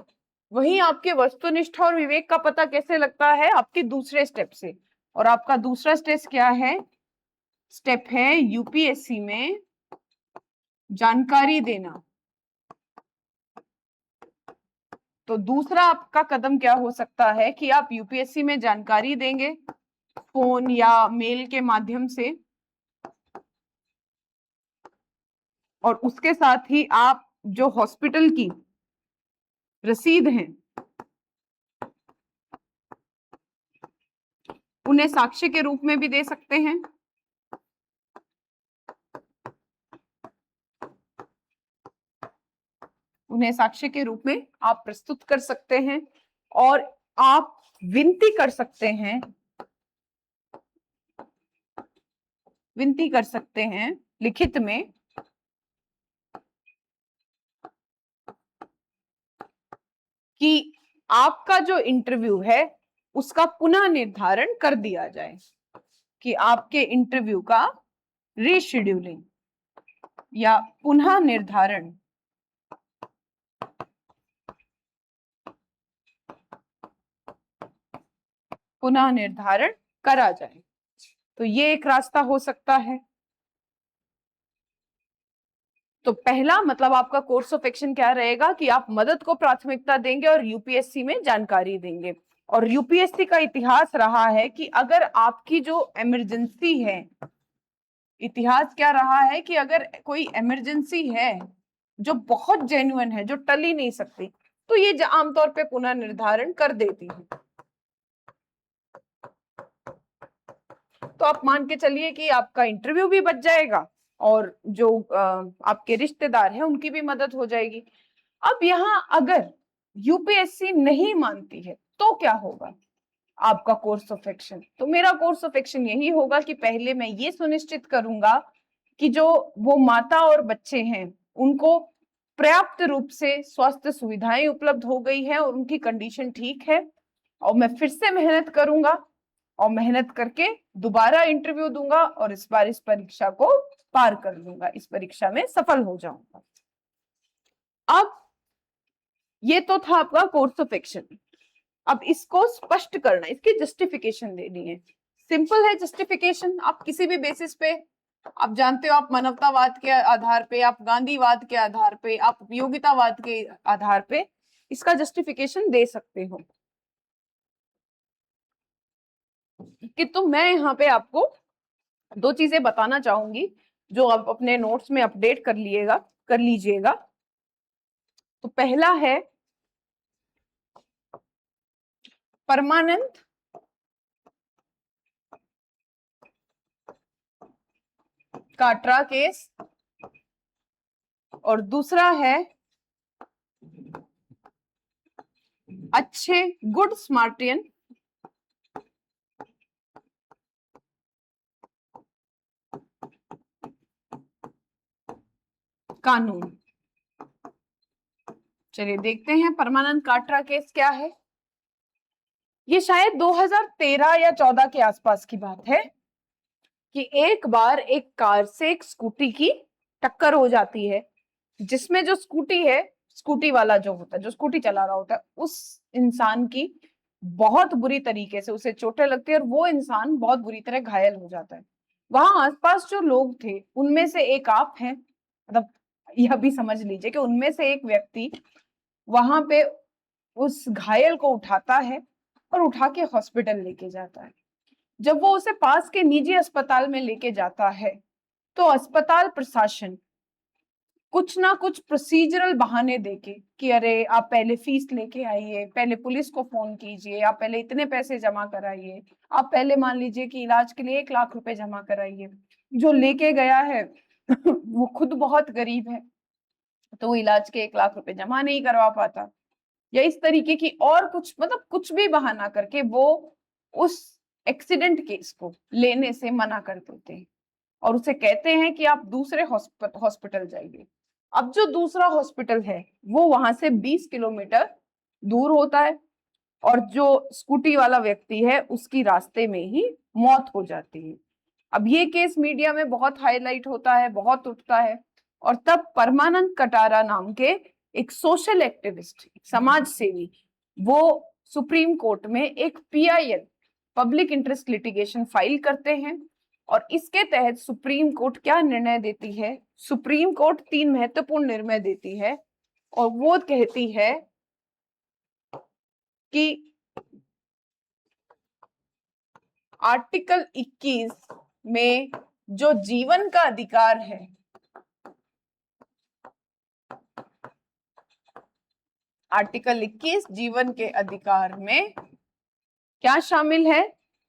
Speaker 1: वहीं आपके वस्तुनिष्ठा और विवेक का पता कैसे लगता है? आपके दूसरे स्टेप से। और आपका दूसरा स्टेप क्या है? स्टेप है यूपीएससी में जानकारी देना। तो दूसरा आपका कदम क्या हो सकता है कि आप यूपीएससी में जानकारी देंगे फोन या मेल के माध्यम से, और उसके साथ ही आप जो हॉस्पिटल की रसीद हैं उन्हें साक्ष्य के रूप में भी दे सकते हैं। उन्हें साक्ष्य के रूप में आप प्रस्तुत कर सकते हैं और आप विनती कर सकते हैं लिखित में कि आपका जो इंटरव्यू है उसका पुनः निर्धारण कर दिया जाए, कि आपके इंटरव्यू का रीशेड्यूलिंग या पुनः निर्धारण करा जाए। तो ये एक रास्ता हो सकता है। तो पहला मतलब आपका कोर्स ऑफ एक्शन क्या रहेगा कि आप मदद को प्राथमिकता देंगे और यूपीएससी में जानकारी देंगे। और यूपीएससी का इतिहास रहा है कि अगर आपकी जो इमरजेंसी है, इतिहास क्या रहा है कि अगर कोई इमरजेंसी है जो बहुत जेन्युइन है, जो टल ही नहीं सकती, तो ये आमतौर पे पुनः निर्धारण कर देती है। तो आप मान के चलिए कि आपका इंटरव्यू भी बच जाएगा और जो आपके रिश्तेदार हैं उनकी भी मदद हो जाएगी। अब यहाँ अगर यूपीएससी नहीं मानती है तो क्या होगा आपका कोर्स ऑफ एक्शन? तो मेरा कोर्स ऑफ एक्शन यही होगा कि पहले मैं ये सुनिश्चित करूंगा कि जो वो माता और बच्चे हैं उनको पर्याप्त रूप से स्वास्थ्य सुविधाएं उपलब्ध हो गई है और उनकी कंडीशन ठीक है, और मैं फिर से मेहनत करूंगा और मेहनत करके दोबारा इंटरव्यू दूंगा और इस बार इस परीक्षा को पार कर लूंगा, इस परीक्षा में सफल हो जाऊंगा। अब ये तो था आपका कोर्स ऑफ एक्शन। अब इसको स्पष्ट करना, इसकी जस्टिफिकेशन देनी है। सिंपल है जस्टिफिकेशन, आप किसी भी बेसिस पे, आप जानते हो, आप मानवतावाद के आधार पे, आप गांधीवाद के आधार पे, आप उपयोगितावाद के आधार पे इसका जस्टिफिकेशन दे सकते हो। कि तो मैं यहाँ पे आपको दो चीजें बताना चाहूंगी जो आप अपने नोट्स में अपडेट कर लीजिएगा। तो पहला है परमानंद काटरा केस, और दूसरा है अच्छे गुड स्मार्टियन कानून। चलिए देखते हैं परमानंद काटरा केस क्या है। ये शायद 2013 या 14 के आसपास की बात है कि एक बार एक कार से एक स्कूटी की टक्कर हो जाती है, जिसमें जो स्कूटी है, स्कूटी वाला जो होता है, जो स्कूटी चला रहा होता है, उस इंसान की बहुत बुरी तरीके से उसे चोटें लगती है और वो इंसान बहुत बुरी तरह घायल हो जाता है। वहां आसपास जो लोग थे उनमें से एक आप हैं, मतलब यह भी समझ लीजिए कि उनमें से एक व्यक्ति वहां पे उस घायल को उठाता है और उठा के हॉस्पिटल लेके जाता है। जब वो उसे पास के निजी अस्पताल में लेके जाता है तो अस्पताल प्रशासन कुछ ना कुछ प्रोसीजरल बहाने देके कि अरे आप पहले फीस लेके आइए, पहले पुलिस को फोन कीजिए, आप पहले इतने पैसे जमा कराइए, आप पहले मान लीजिए कि इलाज के लिए 1 लाख रुपए जमा कराइए। जो लेके गया है वो खुद बहुत गरीब है तो वो इलाज के 1 लाख रुपए जमा नहीं करवा पाता, या इस तरीके की और कुछ, मतलब कुछ भी बहाना करके वो उस एक्सीडेंट केस को लेने से मना कर देते हैं और उसे कहते हैं कि आप दूसरे हॉस्पिटल जाइए। अब जो दूसरा हॉस्पिटल है वो वहां से 20 किलोमीटर दूर होता है और जो स्कूटी वाला व्यक्ति है उसकी रास्ते में ही मौत हो जाती है। अब ये केस मीडिया में बहुत हाईलाइट होता है, बहुत उठता है, और तब परमानंद कटारा नाम के एक सोशल एक्टिविस्ट, समाज सेवी, वो सुप्रीम कोर्ट में एक PIL, public interest litigation, file करते हैं। और इसके तहत सुप्रीम कोर्ट क्या निर्णय देती है? सुप्रीम कोर्ट 3 महत्वपूर्ण निर्णय देती है और वो कहती है कि आर्टिकल 21 में जो जीवन का अधिकार है, आर्टिकल 21 जीवन के अधिकार में क्या शामिल है?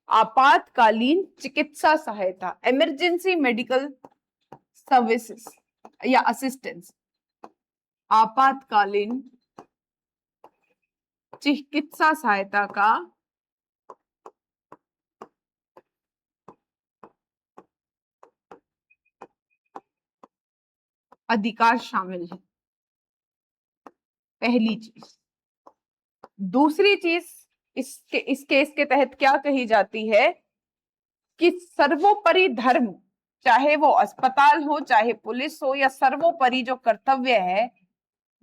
Speaker 1: आपातकालीन चिकित्सा सहायता, इमरजेंसी मेडिकल सर्विसेज या असिस्टेंस, आपातकालीन चिकित्सा सहायता का अधिकार शामिल है, पहली चीज। दूसरी चीज इस केस के तहत क्या कही जाती है कि सर्वोपरि धर्म, चाहे वो अस्पताल हो, चाहे पुलिस हो, या सर्वोपरि जो कर्तव्य है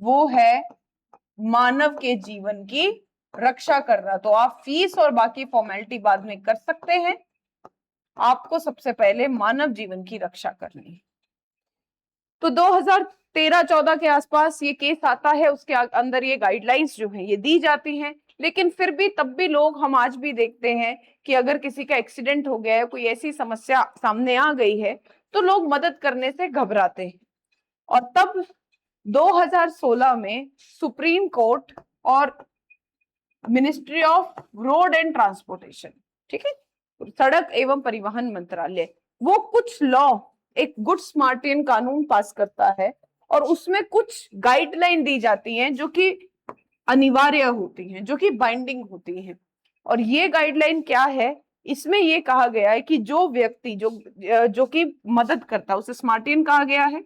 Speaker 1: वो है मानव के जीवन की रक्षा करना। तो आप फीस और बाकी फॉर्मेलिटी बाद में कर सकते हैं, आपको सबसे पहले मानव जीवन की रक्षा करनी है। तो 2013-14 के आसपास ये केस आता है, उसके अंदर ये गाइडलाइंस जो है ये दी जाती हैं। लेकिन फिर भी तब भी लोग, हम आज भी देखते हैं कि अगर किसी का एक्सीडेंट हो गया है, कोई ऐसी समस्या सामने आ गई है, तो लोग मदद करने से घबराते हैं। और तब 2016 में सुप्रीम कोर्ट और ministry of road and transportation, ठीक है, सड़क एवं परिवहन मंत्रालय, वो कुछ लॉ, एक गुड स्मार्टियन कानून पास करता है और उसमें कुछ गाइडलाइन दी जाती हैं जो कि अनिवार्य होती हैं, जो कि बाइंडिंग होती हैं। और ये गाइडलाइन क्या है? इसमें ये कहा गया है कि जो व्यक्ति जो कि मदद करता है उसे स्मार्टियन कहा गया है।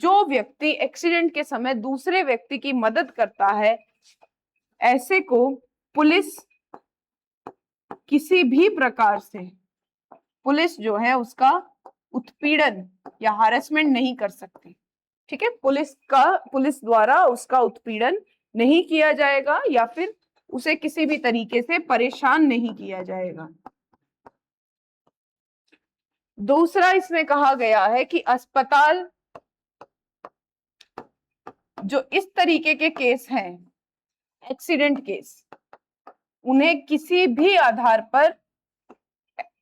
Speaker 1: जो व्यक्ति एक्सीडेंट के समय दूसरे व्यक्ति की मदद करता है, ऐसे को पुलिस किसी भी प्रकार से, पुलिस जो है उसका उत्पीड़न या हैरेसमेंट नहीं कर सकती। ठीक है, पुलिस द्वारा उसका उत्पीड़न नहीं किया जाएगा या फिर उसे किसी भी तरीके से परेशान नहीं किया जाएगा। दूसरा इसमें कहा गया है कि अस्पताल जो इस तरीके के केस हैं, एक्सीडेंट केस, उन्हें किसी भी आधार पर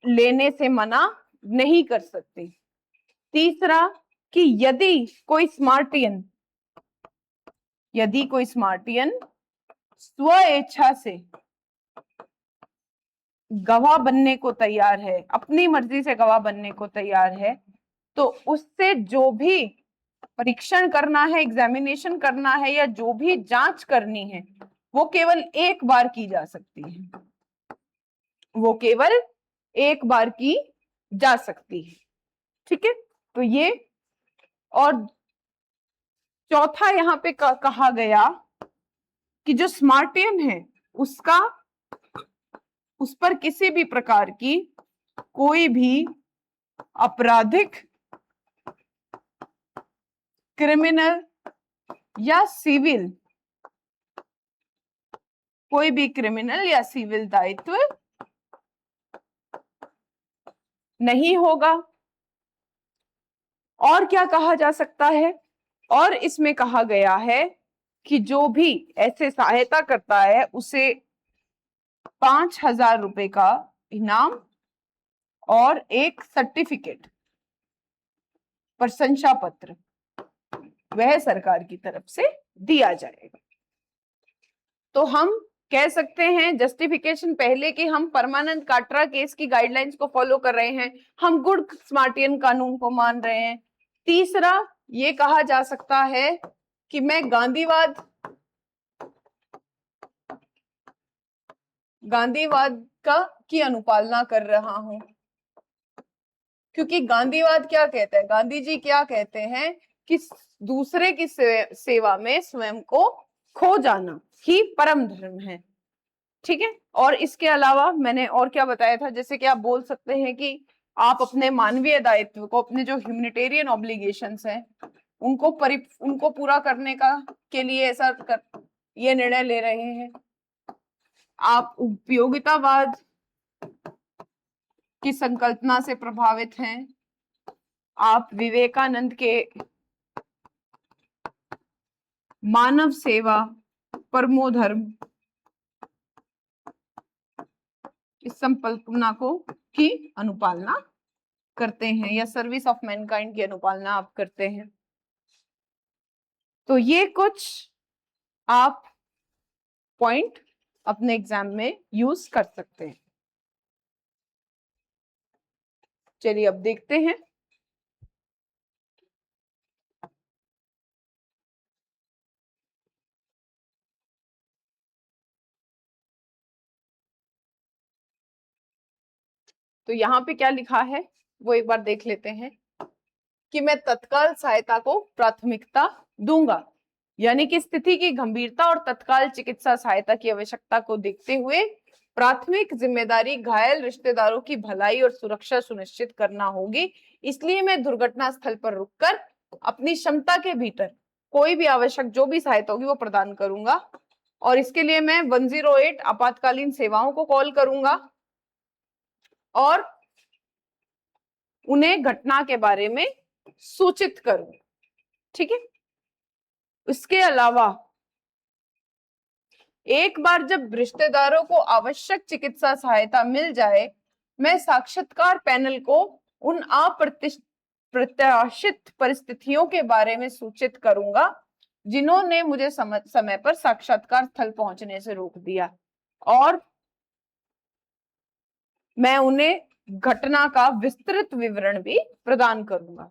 Speaker 1: लेने से मना नहीं कर सकते। तीसरा कि यदि कोई स्मार्टियन स्व इच्छा से गवाह बनने को तैयार है, अपनी मर्जी से गवाह बनने को तैयार है, तो उससे जो भी परीक्षण करना है, एग्जामिनेशन करना है या जो भी जांच करनी है, वो केवल एक बार की जा सकती है, वो केवल एक बार की जा सकती है। ठीक है, तो ये, और चौथा यहाँ पे कहा गया कि जो स्मार्टियन है उस पर किसी भी प्रकार की कोई भी आपराधिक, क्रिमिनल या सिविल, कोई भी क्रिमिनल या सिविल दायित्व नहीं होगा। और क्या कहा जा सकता है, और इसमें कहा गया है कि जो भी ऐसे सहायता करता है उसे 5,000 रुपए का इनाम और एक सर्टिफिकेट, प्रशंसा पत्र, वह सरकार की तरफ से दिया जाएगा। तो हम कह सकते हैं जस्टिफिकेशन पहले कि हम परमानंद काटरा केस की गाइडलाइंस को फॉलो कर रहे हैं, हम गुड स्मार्टियन कानून को मान रहे हैं। तीसरा ये कहा जा सकता है कि मैं गांधीवाद की अनुपालना कर रहा हूं, क्योंकि गांधीवाद क्या कहता है, गांधी जी क्या कहते हैं कि दूसरे की सेवा में स्वयं को खो जाना ही परम धर्म है। ठीक है, और इसके अलावा मैंने और क्या बताया था, जैसे कि आप बोल सकते हैं कि आप अपने मानवीय दायित्व को, अपने जो ह्यूमैनिटेरियन ऑब्लिगेशंस हैं, उनको पूरा करने के लिए ये निर्णय ले रहे हैं। आप उपयोगितावाद की संकल्पना से प्रभावित हैं, आप विवेकानंद के मानव सेवा परमो धर्म इस संकल्पना की अनुपालना करते हैं, या सर्विस ऑफ मैनकाइंड की अनुपालना आप करते हैं। तो ये कुछ आप पॉइंट अपने एग्जाम में यूज कर सकते हैं। चलिए अब देखते हैं। तो यहाँ पे क्या लिखा है वो एक बार देख लेते हैं कि मैं तत्काल सहायता को प्राथमिकता दूंगा, यानी कि स्थिति की गंभीरता और तत्काल चिकित्सा सहायता की आवश्यकता को देखते हुए प्राथमिक जिम्मेदारी घायल रिश्तेदारों की भलाई और सुरक्षा सुनिश्चित करना होगी। इसलिए मैं दुर्घटना स्थल पर रुककर अपनी क्षमता के भीतर कोई भी आवश्यक जो भी सहायता होगी वो प्रदान करूंगा, और इसके लिए मैं 108 आपातकालीन सेवाओं को कॉल करूंगा और उन्हें घटना के बारे में सूचित करूं। ठीक है, इसके अलावा एक बार जब रिश्तेदारों को आवश्यक चिकित्सा सहायता मिल जाए, मैं साक्षात्कार पैनल को उन अप्रत्याशित परिस्थितियों के बारे में सूचित करूंगा जिन्होंने मुझे समय पर साक्षात्कार स्थल पहुंचने से रोक दिया, और मैं उन्हें घटना का विस्तृत विवरण भी प्रदान करूंगा।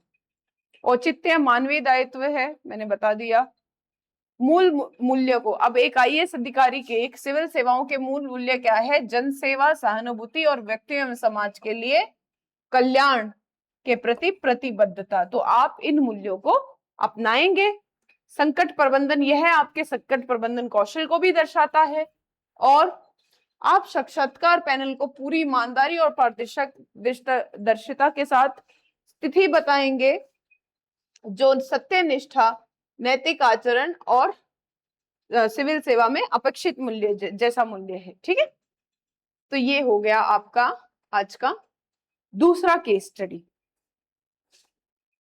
Speaker 1: औचित्य मानवीय दायित्व है, मैंने बता दिया। मूल मूल्य को, अब एक आईएएस अधिकारी के एक सिविल सेवाओं के मूल मूल्य क्या है, जन सेवा, सहानुभूति और व्यक्ति एवं समाज के लिए कल्याण के प्रति प्रतिबद्धता। तो आप इन मूल्यों को अपनाएंगे। संकट प्रबंधन, यह आपके संकट प्रबंधन कौशल को भी दर्शाता है और आप साक्षात्कार पैनल को पूरी ईमानदारी और पारदर्शिता के साथ स्थिति बताएंगे जो सत्यनिष्ठा, नैतिक आचरण और सिविल सेवा में अपेक्षित मूल्य जैसा मूल्य है। ठीक है, तो ये हो गया आपका आज का दूसरा केस स्टडी।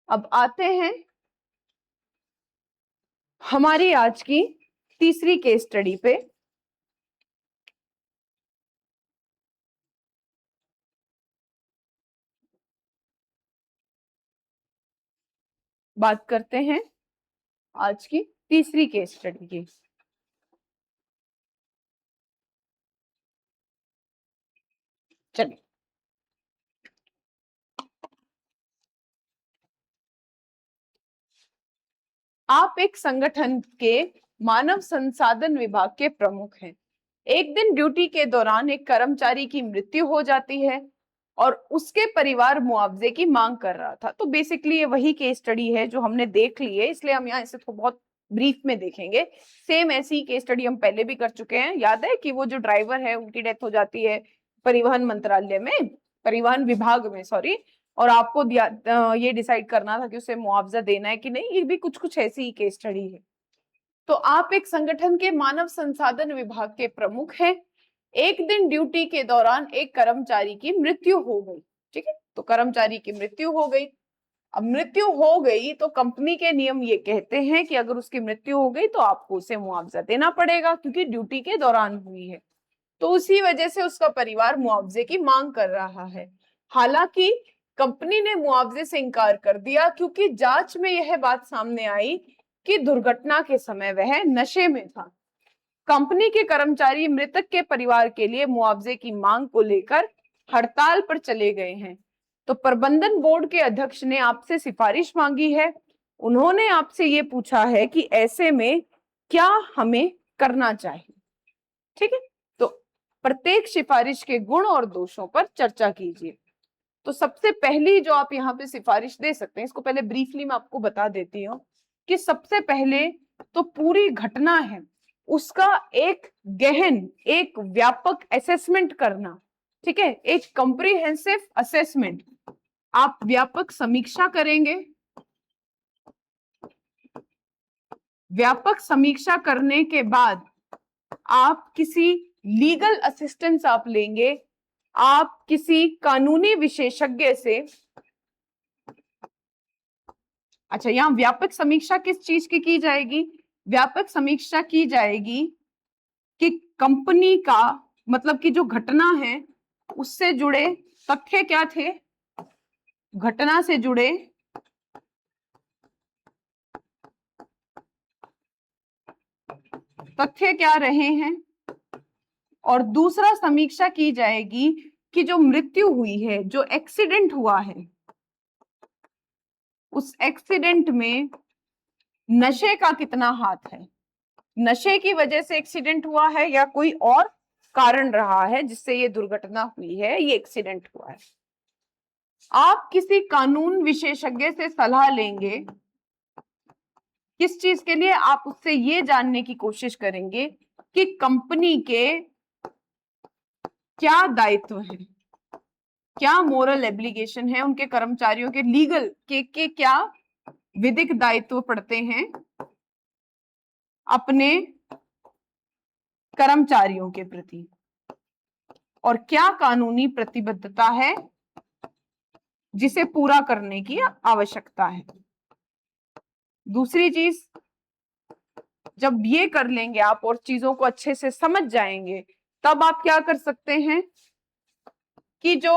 Speaker 1: अब आते हैं हमारी आज की तीसरी केस स्टडी पे। बात करते हैं आज की तीसरी केस स्टडी की। चलिए, आप एक संगठन के मानव संसाधन विभाग के प्रमुख हैं। एक दिन ड्यूटी के दौरान एक कर्मचारी की मृत्यु हो जाती है और उसके परिवार मुआवजे की मांग कर रहा था। तो बेसिकली ये वही केस स्टडी है जो हमने देख ली है, इसलिए हम यहाँ इसे तो बहुत ब्रीफ में देखेंगे। सेम ऐसी केस स्टडी हम पहले भी कर चुके हैं। याद है कि वो जो ड्राइवर है उनकी डेथ हो जाती है परिवहन मंत्रालय में, परिवहन विभाग में, सॉरी, और आपको ये डिसाइड करना था कि उसे मुआवजा देना है कि नहीं। ये भी कुछ कुछ ऐसी ही केस स्टडी है। तो आप एक संगठन के मानव संसाधन विभाग के प्रमुख हैं। एक दिन ड्यूटी के दौरान एक कर्मचारी की मृत्यु हो गई। ठीक है, तो कर्मचारी की मृत्यु हो गई। अब मृत्यु हो गई तो कंपनी के नियम ये कहते हैं कि अगर उसकी मृत्यु हो गई तो आपको उसे मुआवजा देना पड़ेगा, क्योंकि ड्यूटी के दौरान हुई है। तो उसी वजह से उसका परिवार मुआवजे की मांग कर रहा है। हालांकि कंपनी ने मुआवजे से इनकार कर दिया, क्योंकि जांच में यह बात सामने आई कि दुर्घटना के समय वह नशे में था। कंपनी के कर्मचारी मृतक के परिवार के लिए मुआवजे की मांग को लेकर हड़ताल पर चले गए हैं। तो प्रबंधन बोर्ड के अध्यक्ष ने आपसे सिफारिश मांगी है। उन्होंने आपसे ये पूछा है कि ऐसे में क्या हमें करना चाहिए। ठीक है, तो प्रत्येक सिफारिश के गुण और दोषों पर चर्चा कीजिए। तो सबसे पहली जो आप यहाँ पे सिफारिश दे सकते हैं, इसको पहले ब्रीफली मैं आपको बता देती हूँ कि सबसे पहले तो पूरी घटना है उसका एक गहन, एक व्यापक असेसमेंट करना। ठीक है, एक कॉम्प्रिहेंसिव असेसमेंट। आप व्यापक समीक्षा करेंगे। व्यापक समीक्षा करने के बाद आप किसी लीगल असिस्टेंस आप लेंगे, आप किसी कानूनी विशेषज्ञ से। अच्छा, यहाँ व्यापक समीक्षा किस चीज की जाएगी? व्यापक समीक्षा की जाएगी कि कंपनी का, मतलब कि जो घटना है उससे जुड़े तथ्य क्या थे, घटना से जुड़े तथ्य क्या रहे हैं। और दूसरा समीक्षा की जाएगी कि जो मृत्यु हुई है, जो एक्सीडेंट हुआ है, उस एक्सीडेंट में नशे का कितना हाथ है। नशे की वजह से एक्सीडेंट हुआ है या कोई और कारण रहा है जिससे ये दुर्घटना हुई है, ये एक्सीडेंट हुआ है। आप किसी कानून विशेषज्ञ से सलाह लेंगे। किस चीज के लिए? आप उससे ये जानने की कोशिश करेंगे कि कंपनी के क्या दायित्व है, क्या मोरल एब्लिगेशन है, उनके कर्मचारियों के लीगल के क्या विधिक दायित्व पड़ते हैं अपने कर्मचारियों के प्रति, और क्या कानूनी प्रतिबद्धता है जिसे पूरा करने की आवश्यकता है। दूसरी चीज, जब ये कर लेंगे आप और चीजों को अच्छे से समझ जाएंगे, तब आप क्या कर सकते हैं कि जो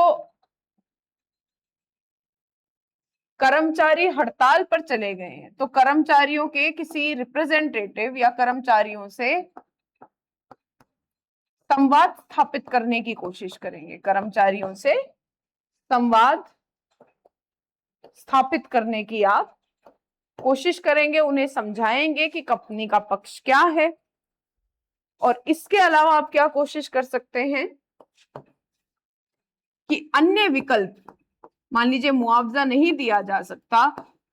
Speaker 1: कर्मचारी हड़ताल पर चले गए हैं, तो कर्मचारियों के किसी रिप्रेजेंटेटिव या कर्मचारियों से संवाद स्थापित करने की कोशिश करेंगे। कर्मचारियों से संवाद स्थापित करने की आप कोशिश करेंगे, उन्हें समझाएंगे कि कंपनी का पक्ष क्या है। और इसके अलावा आप क्या कोशिश कर सकते हैं कि अन्य विकल्प, मान लीजिए मुआवजा नहीं दिया जा सकता,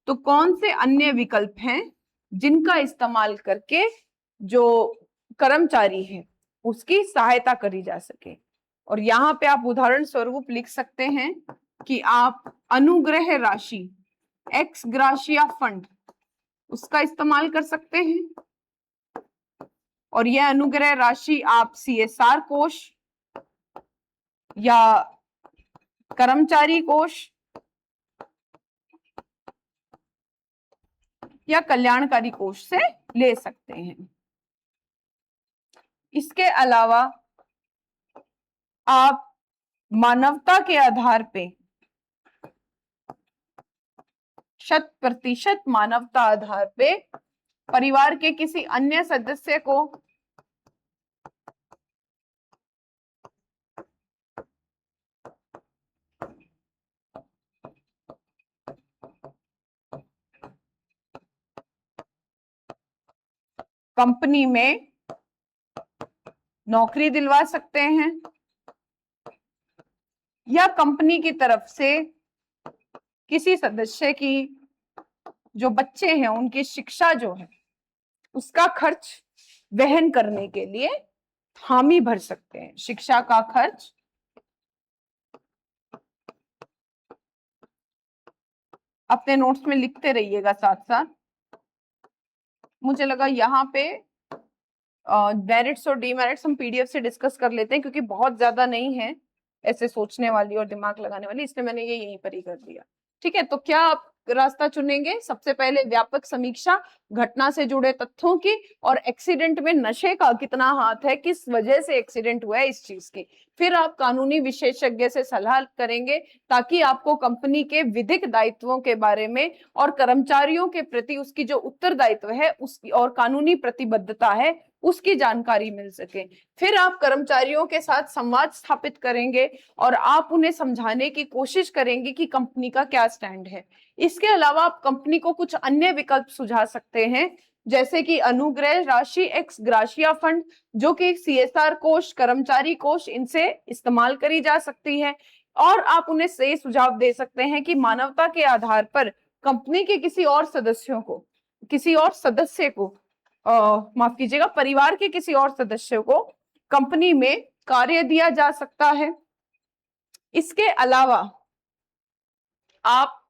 Speaker 1: तो कौन से अन्य विकल्प हैं जिनका इस्तेमाल करके जो कर्मचारी है उसकी सहायता करी जा सके। और यहाँ पे आप उदाहरण स्वरूप लिख सकते हैं कि आप अनुग्रह राशि, एक्स ग्राशिया फंड, उसका इस्तेमाल कर सकते हैं। और यह अनुग्रह राशि आप CSR कोष या कर्मचारी कोष या कल्याणकारी कोष से ले सकते हैं। इसके अलावा आप मानवता के आधार पे 100% मानवता आधार पे परिवार के किसी अन्य सदस्य को कंपनी में नौकरी दिलवा सकते हैं या कंपनी की तरफ से किसी सदस्य की जो बच्चे हैं उनकी शिक्षा जो है उसका खर्च वहन करने के लिए हामी भर सकते हैं। शिक्षा का खर्च अपने नोट्स में लिखते रहिएगा साथ साथ। मुझे लगा यहाँ पे मेरिट्स और डीमेरिट्स हम PDF से डिस्कस कर लेते हैं क्योंकि बहुत ज्यादा नहीं है ऐसे सोचने वाली और दिमाग लगाने वाली, इसलिए मैंने ये यहीं पर ही कर दिया। ठीक है, तो क्या आप रास्ता चुनेंगे? सबसे पहले व्यापक समीक्षा घटना से जुड़े तथ्यों की और एक्सीडेंट में नशे का कितना हाथ है, किस वजह से एक्सीडेंट हुआ है इस चीज की। फिर आप कानूनी विशेषज्ञ से सलाह करेंगे ताकि आपको कंपनी के विधिक दायित्वों के बारे में और कर्मचारियों के प्रति उसकी जो उत्तरदायित्व है उसकी और कानूनी प्रतिबद्धता है उसकी जानकारी मिल सके। फिर आप कर्मचारियों के साथ संवाद स्थापित करेंगे और आप उन्हें समझाने की कोशिश करेंगे कि कंपनी का क्या स्टैंड है। इसके अलावा आप कंपनी को कुछ अन्य विकल्प सुझा सकते हैं जैसे कि अनुग्रह राशि, एक्स ग्राशिया फंड, जो कि CSR कोष, कर्मचारी कोष, इनसे इस्तेमाल करी जा सकती है। और आप उन्हें सही सुझाव दे सकते हैं कि मानवता के आधार पर कंपनी के किसी और सदस्य को माफ कीजिएगा, परिवार के किसी और सदस्य को कंपनी में कार्य दिया जा सकता है। इसके अलावा आप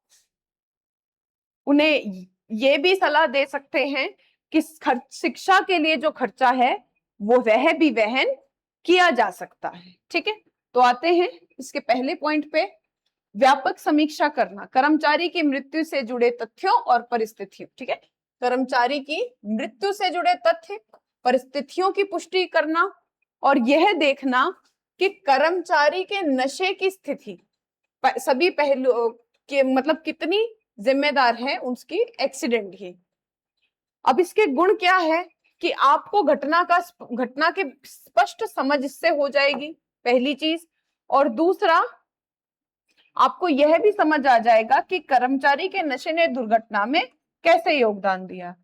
Speaker 1: उन्हें ये भी सलाह दे सकते हैं कि शिक्षा के लिए जो खर्चा है वो वह भी वहन किया जा सकता है। ठीक है, तो आते हैं इसके पहले पॉइंट पे, व्यापक समीक्षा करना, कर्मचारी की मृत्यु से जुड़े तथ्यों और परिस्थितियों। ठीक है, कर्मचारी की मृत्यु से जुड़े तथ्य, परिस्थितियों की पुष्टि करना और यह देखना कि कर्मचारी के नशे की स्थिति सभी पहलुओं के मतलब कितनी जिम्मेदार है उसकी एक्सीडेंट की। अब इसके गुण क्या है कि आपको घटना के स्पष्ट समझ इससे हो जाएगी, पहली चीज। और दूसरा, आपको यह भी समझ आ जाएगा कि कर्मचारी के नशे ने दुर्घटना में कैसे योगदान दिया।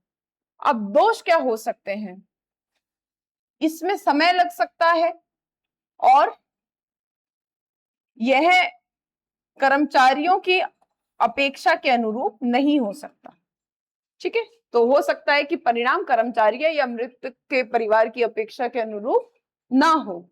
Speaker 1: अब दोष क्या हो सकते हैं, इसमें समय लग सकता है और यह कर्मचारियों की अपेक्षा के अनुरूप नहीं हो सकता। ठीक है, तो हो सकता है कि परिणाम कर्मचारी या मृतक के परिवार की अपेक्षा के अनुरूप ना हो।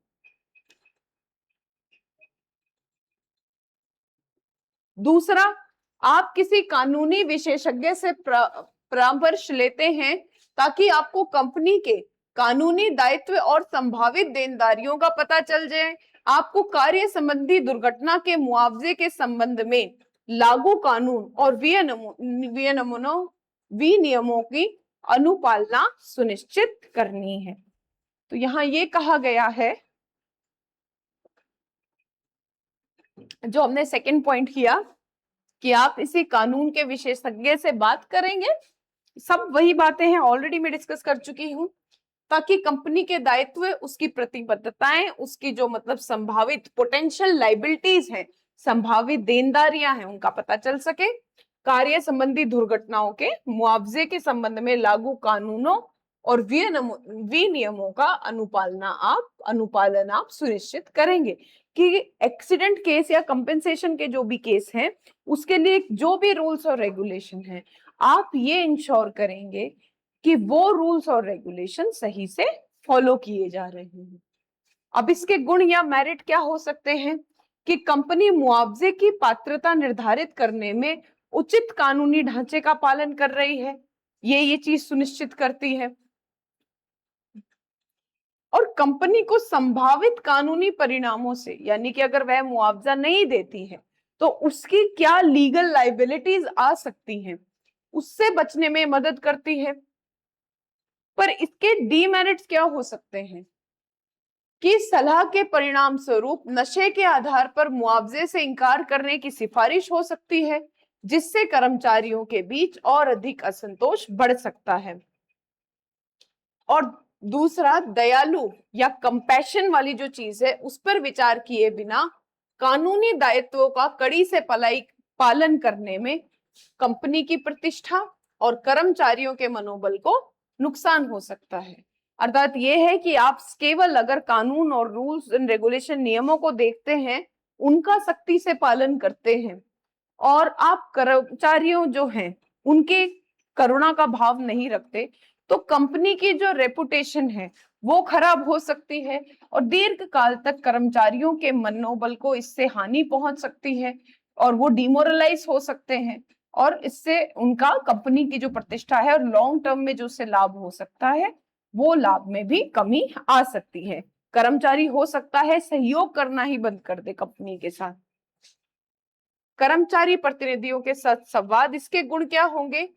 Speaker 1: दूसरा, आप किसी कानूनी विशेषज्ञ से परामर्श लेते हैं ताकि आपको कंपनी के कानूनी दायित्व और संभावित देनदारियों का पता चल जाए। आपको कार्य संबंधी दुर्घटना के मुआवजे के संबंध में लागू कानून और विनियमों की अनुपालना सुनिश्चित करनी है। तो यहाँ ये कहा गया है, जो हमने सेकंड पॉइंट किया, कि आप इसी कानून के विशेषज्ञ से बात करेंगे। सब वही बातें हैं ऑलरेडी मैं डिस्कस कर चुकी हूं, ताकि कंपनी के दायित्व, उसकी प्रतिबद्धताएं, उसकी जो मतलब संभावित पोटेंशियल लाइबिलिटीज हैं, संभावित देनदारियां हैं, उनका पता चल सके। कार्य संबंधी दुर्घटनाओं के मुआवजे के संबंध में लागू कानूनों और विनियमों का अनुपालन आप सुनिश्चित करेंगे। कि एक्सीडेंट केस या कंपेंसेशन के जो भी केस हैं उसके लिए जो भी रूल्स और रेगुलेशन हैं, आप ये इंश्योर करेंगे कि वो रूल्स और रेगुलेशन सही से फॉलो किए जा रहे हैं। अब इसके गुण या मेरिट क्या हो सकते हैं कि कंपनी मुआवजे की पात्रता निर्धारित करने में उचित कानूनी ढांचे का पालन कर रही है, ये चीज सुनिश्चित करती है। और कंपनी को संभावित कानूनी परिणामों से, यानी कि अगर वह मुआवजा नहीं देती है तो उसकी क्या लीगल लाइबिलिटीज आ सकती हैं, उससे बचने में मदद करती है। पर इसके डीमेरिट्स क्या हो सकते हैं कि सलाह के परिणाम स्वरूप नशे के आधार पर मुआवजे से इनकार करने की सिफारिश हो सकती है, जिससे कर्मचारियों के बीच और अधिक असंतोष बढ़ सकता है। और दूसरा, दयालु या कंपैशन वाली जो चीज है उस पर विचार किए बिना कानूनी दायित्वों का कड़ी से पालन करने में कंपनी की प्रतिष्ठा और कर्मचारियों के मनोबल को नुकसान हो सकता है। अर्थात ये है कि आप केवल अगर कानून और रूल्स एंड रेगुलेशन नियमों को देखते हैं, उनका सख्ती से पालन करते हैं और आप कर्मचारियों जो हैं उनके करुणा का भाव नहीं रखते, तो कंपनी की जो रेपुटेशन है वो खराब हो सकती है और दीर्घ काल तक कर्मचारियों के मनोबल को इससे हानि पहुंच सकती है और वो डिमोरलाइज हो सकते हैं और इससे उनका कंपनी की जो प्रतिष्ठा है और लॉन्ग टर्म में जो से लाभ हो सकता है वो लाभ में भी कमी आ सकती है। कर्मचारी हो सकता है सहयोग करना ही बंद कर दे कंपनी के साथ। कर्मचारी प्रतिनिधियों के साथ संवाद, इसके गुण क्या होंगे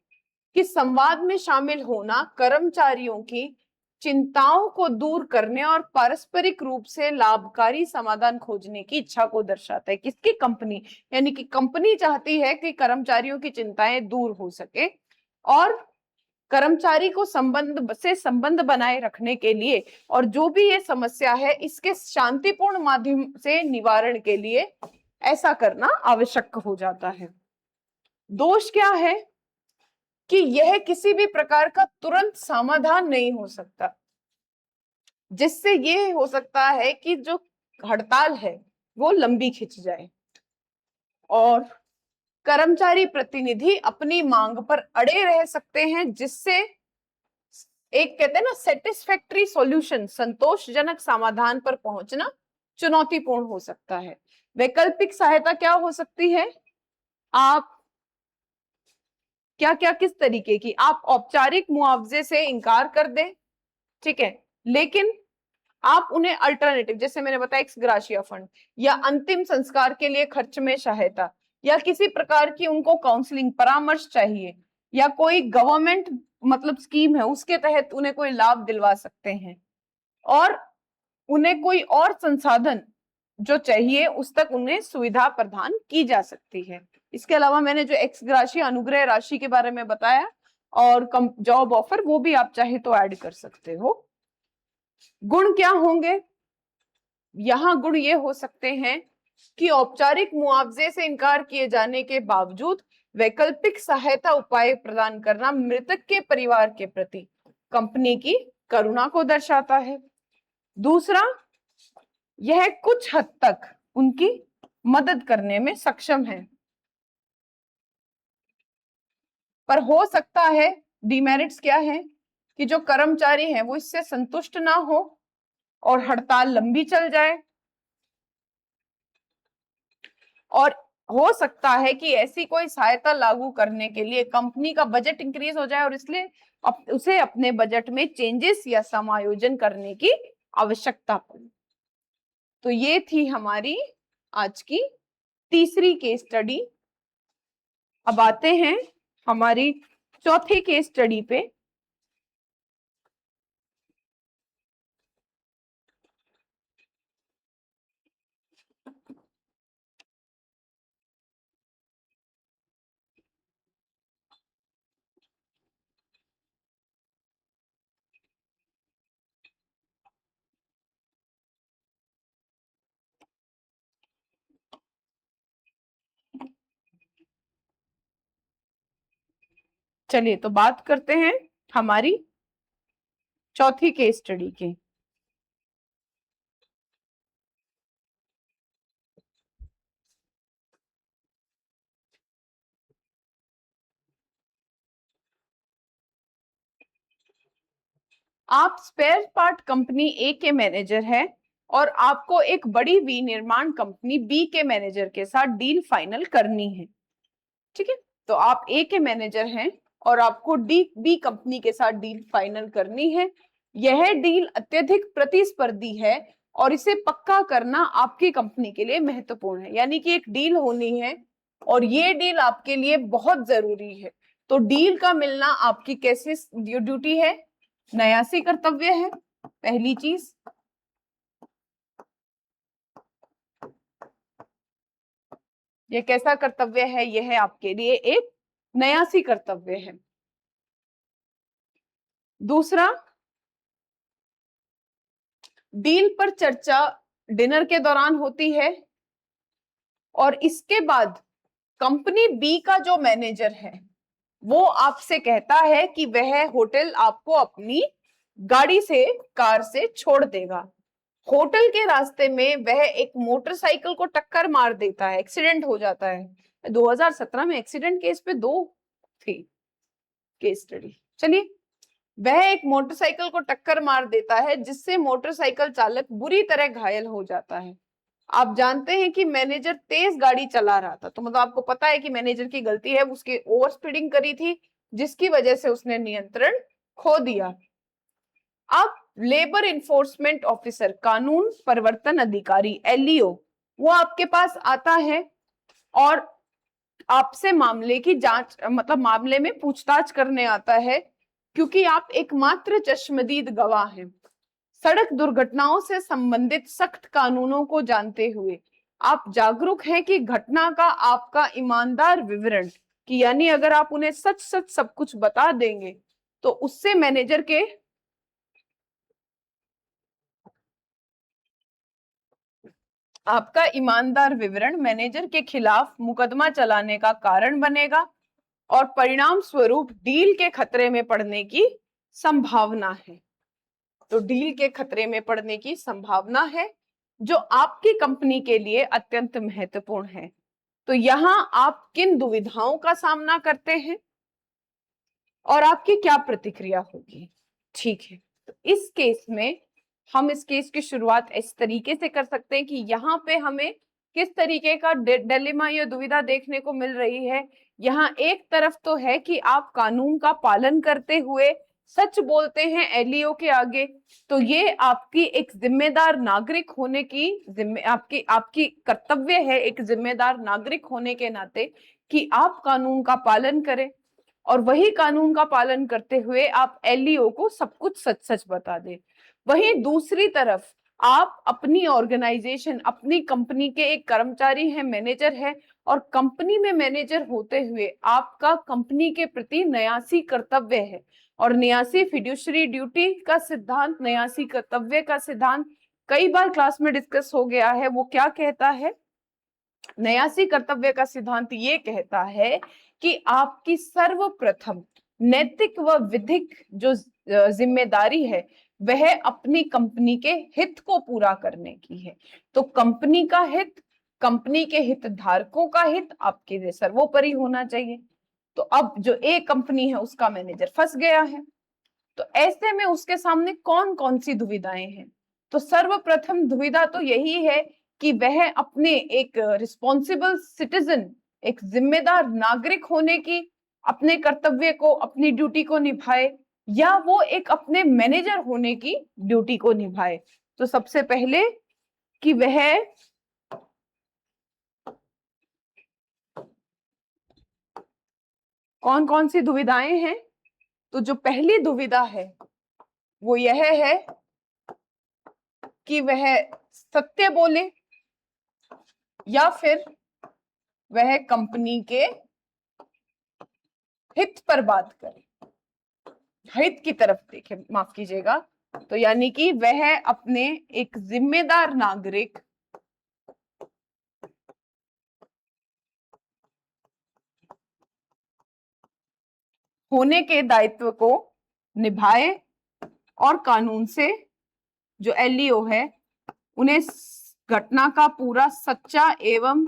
Speaker 1: कि संवाद में शामिल होना कर्मचारियों की चिंताओं को दूर करने और पारस्परिक रूप से लाभकारी समाधान खोजने की इच्छा को दर्शाता है। किसकी? कंपनी, यानी कि कंपनी चाहती है कि कर्मचारियों की चिंताएं दूर हो सके और कर्मचारी को संबंध बनाए रखने के लिए और जो भी ये समस्या है इसके शांतिपूर्ण माध्यम से निवारण के लिए ऐसा करना आवश्यक हो जाता है। दोष क्या है कि यह किसी भी प्रकार का तुरंत समाधान नहीं हो सकता, जिससे ये हो सकता है कि जो हड़ताल है वो लंबी खिंच जाए और कर्मचारी प्रतिनिधि अपनी मांग पर अड़े रह सकते हैं, जिससे एक कहते हैं ना सेटिस्फैक्टरी सॉल्यूशन, संतोषजनक समाधान पर पहुंचना चुनौतीपूर्ण हो सकता है। वैकल्पिक सहायता क्या हो सकती है? आप क्या क्या किस तरीके की, आप औपचारिक मुआवजे से इनकार कर दें, ठीक है, लेकिन आप उन्हें अल्टरनेटिव, जैसे मैंने बताया एक्स ग्राशिया फंड या अंतिम संस्कार के लिए खर्च में सहायता या किसी प्रकार की उनको काउंसलिंग परामर्श चाहिए या कोई गवर्नमेंट मतलब स्कीम है उसके तहत उन्हें कोई लाभ दिलवा सकते हैं और उन्हें कोई और संसाधन जो चाहिए उस तक उन्हें सुविधा प्रदान की जा सकती है। इसके अलावा मैंने जो एक्स ग्राशिया अनुग्रह राशि के बारे में बताया और जॉब ऑफर, वो भी आप चाहे तो ऐड कर सकते हो। गुण क्या होंगे? यहाँ गुण ये हो सकते हैं कि औपचारिक मुआवजे से इनकार किए जाने के बावजूद वैकल्पिक सहायता उपाय प्रदान करना मृतक के परिवार के प्रति कंपनी की करुणा को दर्शाता है। दूसरा, यह कुछ हद तक उनकी मदद करने में सक्षम है, पर हो सकता है डिमेरिट्स क्या है कि जो कर्मचारी हैं वो इससे संतुष्ट ना हो और हड़ताल लंबी चल जाए और हो सकता है कि ऐसी कोई सहायता लागू करने के लिए कंपनी का बजट इंक्रीज हो जाए और इसलिए उसे अपने बजट में चेंजेस या समायोजन करने की आवश्यकता पड़े। तो ये थी हमारी आज की तीसरी केस स्टडी। अब आते हैं हमारी चौथी केस स्टडी पे। चलिए तो बात करते हैं हमारी चौथी केस स्टडी की। आप स्पेयर पार्ट कंपनी ए के मैनेजर हैं और आपको एक बड़ी विनिर्माण कंपनी बी के मैनेजर के साथ डील फाइनल करनी है। ठीक है, तो आप ए के मैनेजर हैं और आपको बी कंपनी के साथ डील फाइनल करनी है। यह डील अत्यधिक प्रतिस्पर्धी है और इसे पक्का करना आपकी कंपनी के लिए महत्वपूर्ण है। यानी कि एक डील होनी है और ये डील आपके लिए बहुत जरूरी है। तो डील का मिलना आपकी कैसे ड्यूटी है, न्यासी कर्तव्य है। पहली चीज, यह कैसा कर्तव्य है, यह है आपके लिए एक न्यासी कर्तव्य है। दूसरा, डील पर चर्चा डिनर के दौरान होती है और इसके बाद कंपनी बी का जो मैनेजर है वो आपसे कहता है कि वह होटल आपको अपनी गाड़ी से, कार से छोड़ देगा। होटल के रास्ते में वह एक मोटरसाइकिल को टक्कर मार देता है, एक्सीडेंट हो जाता है। 2017 में एक्सीडेंट केस पे 2 थी केस स्टडी। चलिए, वह एक मोटरसाइकिल को टक्कर मार देता है जिससे मोटरसाइकिल चालक बुरी तरह घायल हो जाता है। आप जानते हैं कि मैनेजर तेज गाड़ी चला रहा था, तो मतलब आपको पता है कि मैनेजर की गलती है, उसके ओवर स्पीडिंग करी थी जिसकी वजह से उसने नियंत्रण खो दिया। अब लेबर इन्फोर्समेंट ऑफिसर, कानून प्रवर्तन अधिकारी, एलईओ, वो आपके पास आता है और आपसे मामले की जांच, मतलब मामले में पूछताछ करने आता है, क्योंकि आप एकमात्र चश्मदीद गवाह हैं। सड़क दुर्घटनाओं से संबंधित सख्त कानूनों को जानते हुए आप जागरूक हैं कि घटना का आपका ईमानदार विवरण, कि यानी अगर आप उन्हें सच सच सब कुछ बता देंगे तो उससे मैनेजर के आपका ईमानदार विवरण मैनेजर के खिलाफ मुकदमा चलाने का कारण बनेगा और परिणाम स्वरूप डील के खतरे में पड़ने की संभावना है। तो डील के खतरे में पड़ने की संभावना है जो आपकी कंपनी के लिए अत्यंत महत्वपूर्ण है। तो यहां आप किन दुविधाओं का सामना करते हैं और आपकी क्या प्रतिक्रिया होगी? ठीक है, तो इस केस में हम इस केस की शुरुआत इस तरीके से कर सकते हैं कि यहाँ पे हमें किस तरीके का डिलेमा या दुविधा देखने को मिल रही है। यहाँ एक तरफ तो है कि आप कानून का पालन करते हुए सच बोलते हैं एलईओ के आगे, तो ये आपकी एक जिम्मेदार नागरिक होने की आपकी कर्तव्य है, एक जिम्मेदार नागरिक होने के नाते, कि आप कानून का पालन करें और वही कानून का पालन करते हुए आप एलईओ को सब कुछ सच सच बता दें। वहीं दूसरी तरफ आप अपनी ऑर्गेनाइजेशन, अपनी कंपनी के एक कर्मचारी हैं, मैनेजर है, और कंपनी में मैनेजर होते हुए आपका कंपनी के प्रति न्यासी कर्तव्य है। और न्यासी फिड्यूशरी ड्यूटी का सिद्धांत, न्यासी कर्तव्य का सिद्धांत कई बार क्लास में डिस्कस हो गया है। वो क्या कहता है? न्यासी कर्तव्य का सिद्धांत ये कहता है कि आपकी सर्वप्रथम नैतिक व विधिक जो जिम्मेदारी है वह अपनी कंपनी के हित को पूरा करने की है। तो कंपनी का हित, कंपनी के हितधारकों का हित आपके लिए सर्वोपरि होना चाहिए। तो अब जो ए कंपनी है उसका मैनेजर फंस गया है, तो ऐसे में उसके सामने कौन कौन सी दुविधाएं हैं? तो सर्वप्रथम दुविधा तो यही है कि वह अपने एक रिस्पॉन्सिबल सिटीजन, एक जिम्मेदार नागरिक होने की अपने कर्तव्य को, अपनी ड्यूटी को निभाए, या वो एक अपने मैनेजर होने की ड्यूटी को निभाए। तो सबसे पहले कि वह कौन कौन सी दुविधाएं हैं? तो जो पहली दुविधा है वो यह है कि वह सत्य बोले या फिर वह कंपनी के हित पर बात करे, हित की तरफ देखे, माफ कीजिएगा। तो यानी कि वह अपने एक जिम्मेदार नागरिक होने के दायित्व को निभाए और कानून से जो एलईओ है उन्हें घटना का पूरा सच्चा एवं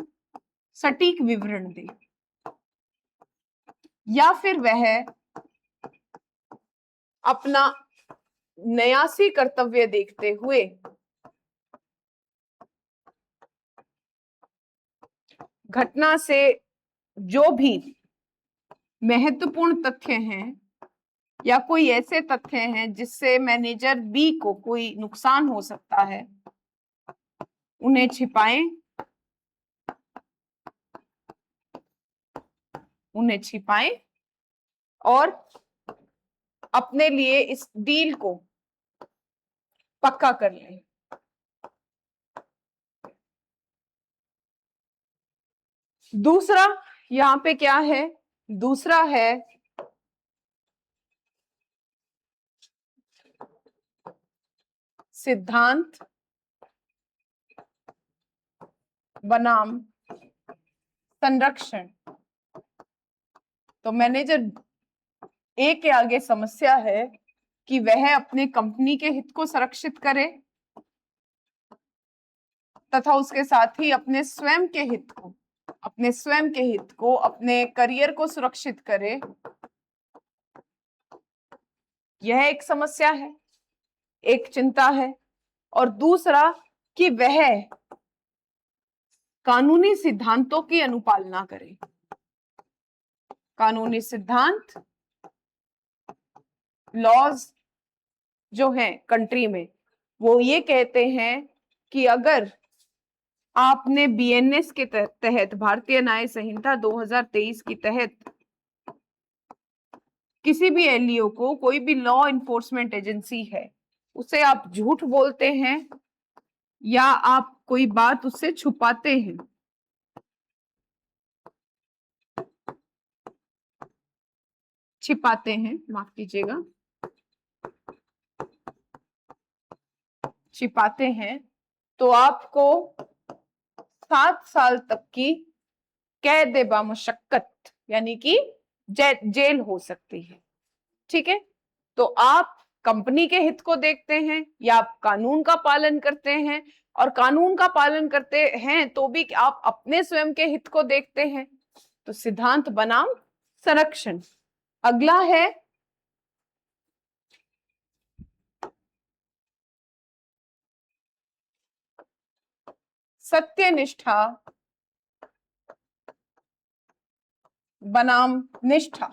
Speaker 1: सटीक विवरण दे, या फिर वह अपना न्यासी कर्तव्य देखते हुए घटना से जो भी महत्वपूर्ण तथ्य हैं या कोई ऐसे तथ्य हैं जिससे मैनेजर बी को कोई नुकसान हो सकता है, उन्हें छिपाएं, और अपने लिए इस डील को पक्का कर लें। दूसरा यहाँ पे क्या है? दूसरा है सिद्धांत बनाम संरक्षण। तो मैनेजर ए के आगे समस्या है कि वह अपने कंपनी के हित को संरक्षित करे तथा उसके साथ ही अपने स्वयं के हित को, अपने करियर को सुरक्षित करे। यह एक समस्या है, एक चिंता है। और दूसरा कि वह कानूनी सिद्धांतों की अनुपालना करे। कानूनी सिद्धांत, लॉज जो हैं कंट्री में, वो ये कहते हैं कि अगर आपने बीएनएस के तहत, भारतीय न्याय संहिता 2023 के तहत किसी भी एलईओ को, कोई भी लॉ इन्फोर्समेंट एजेंसी है, उसे आप झूठ बोलते हैं या आप कोई बात उससे छुपाते हैं, माफ कीजिएगा, छिपाते हैं, तो आपको 7 साल तक की कैद बामुशक्कत यानी कि जेल हो सकती है। ठीक है, तो आप कंपनी के हित को देखते हैं या आप कानून का पालन करते हैं, और कानून का पालन करते हैं तो भी आप अपने स्वयं के हित को देखते हैं। तो सिद्धांत बनाम संरक्षण। अगला है सत्यनिष्ठा बनाम निष्ठा।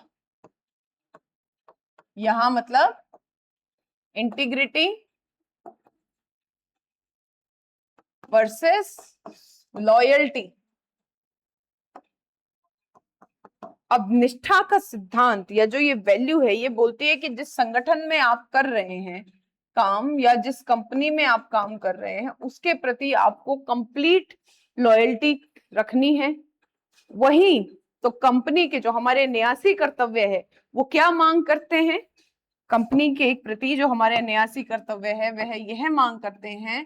Speaker 1: यहां मतलब इंटीग्रिटी वर्सेस लॉयल्टी। अब निष्ठा का सिद्धांत या जो ये वैल्यू है, ये बोलती है कि जिस संगठन में आप कर रहे हैं काम या जिस कंपनी में आप काम कर रहे हैं, उसके प्रति आपको कंप्लीट लॉयल्टी रखनी है। वही तो कंपनी के जो हमारे न्यासी कर्तव्य है, वो क्या मांग करते हैं? कंपनी के प्रति जो हमारे न्यासी कर्तव्य है, वह यह मांग करते हैं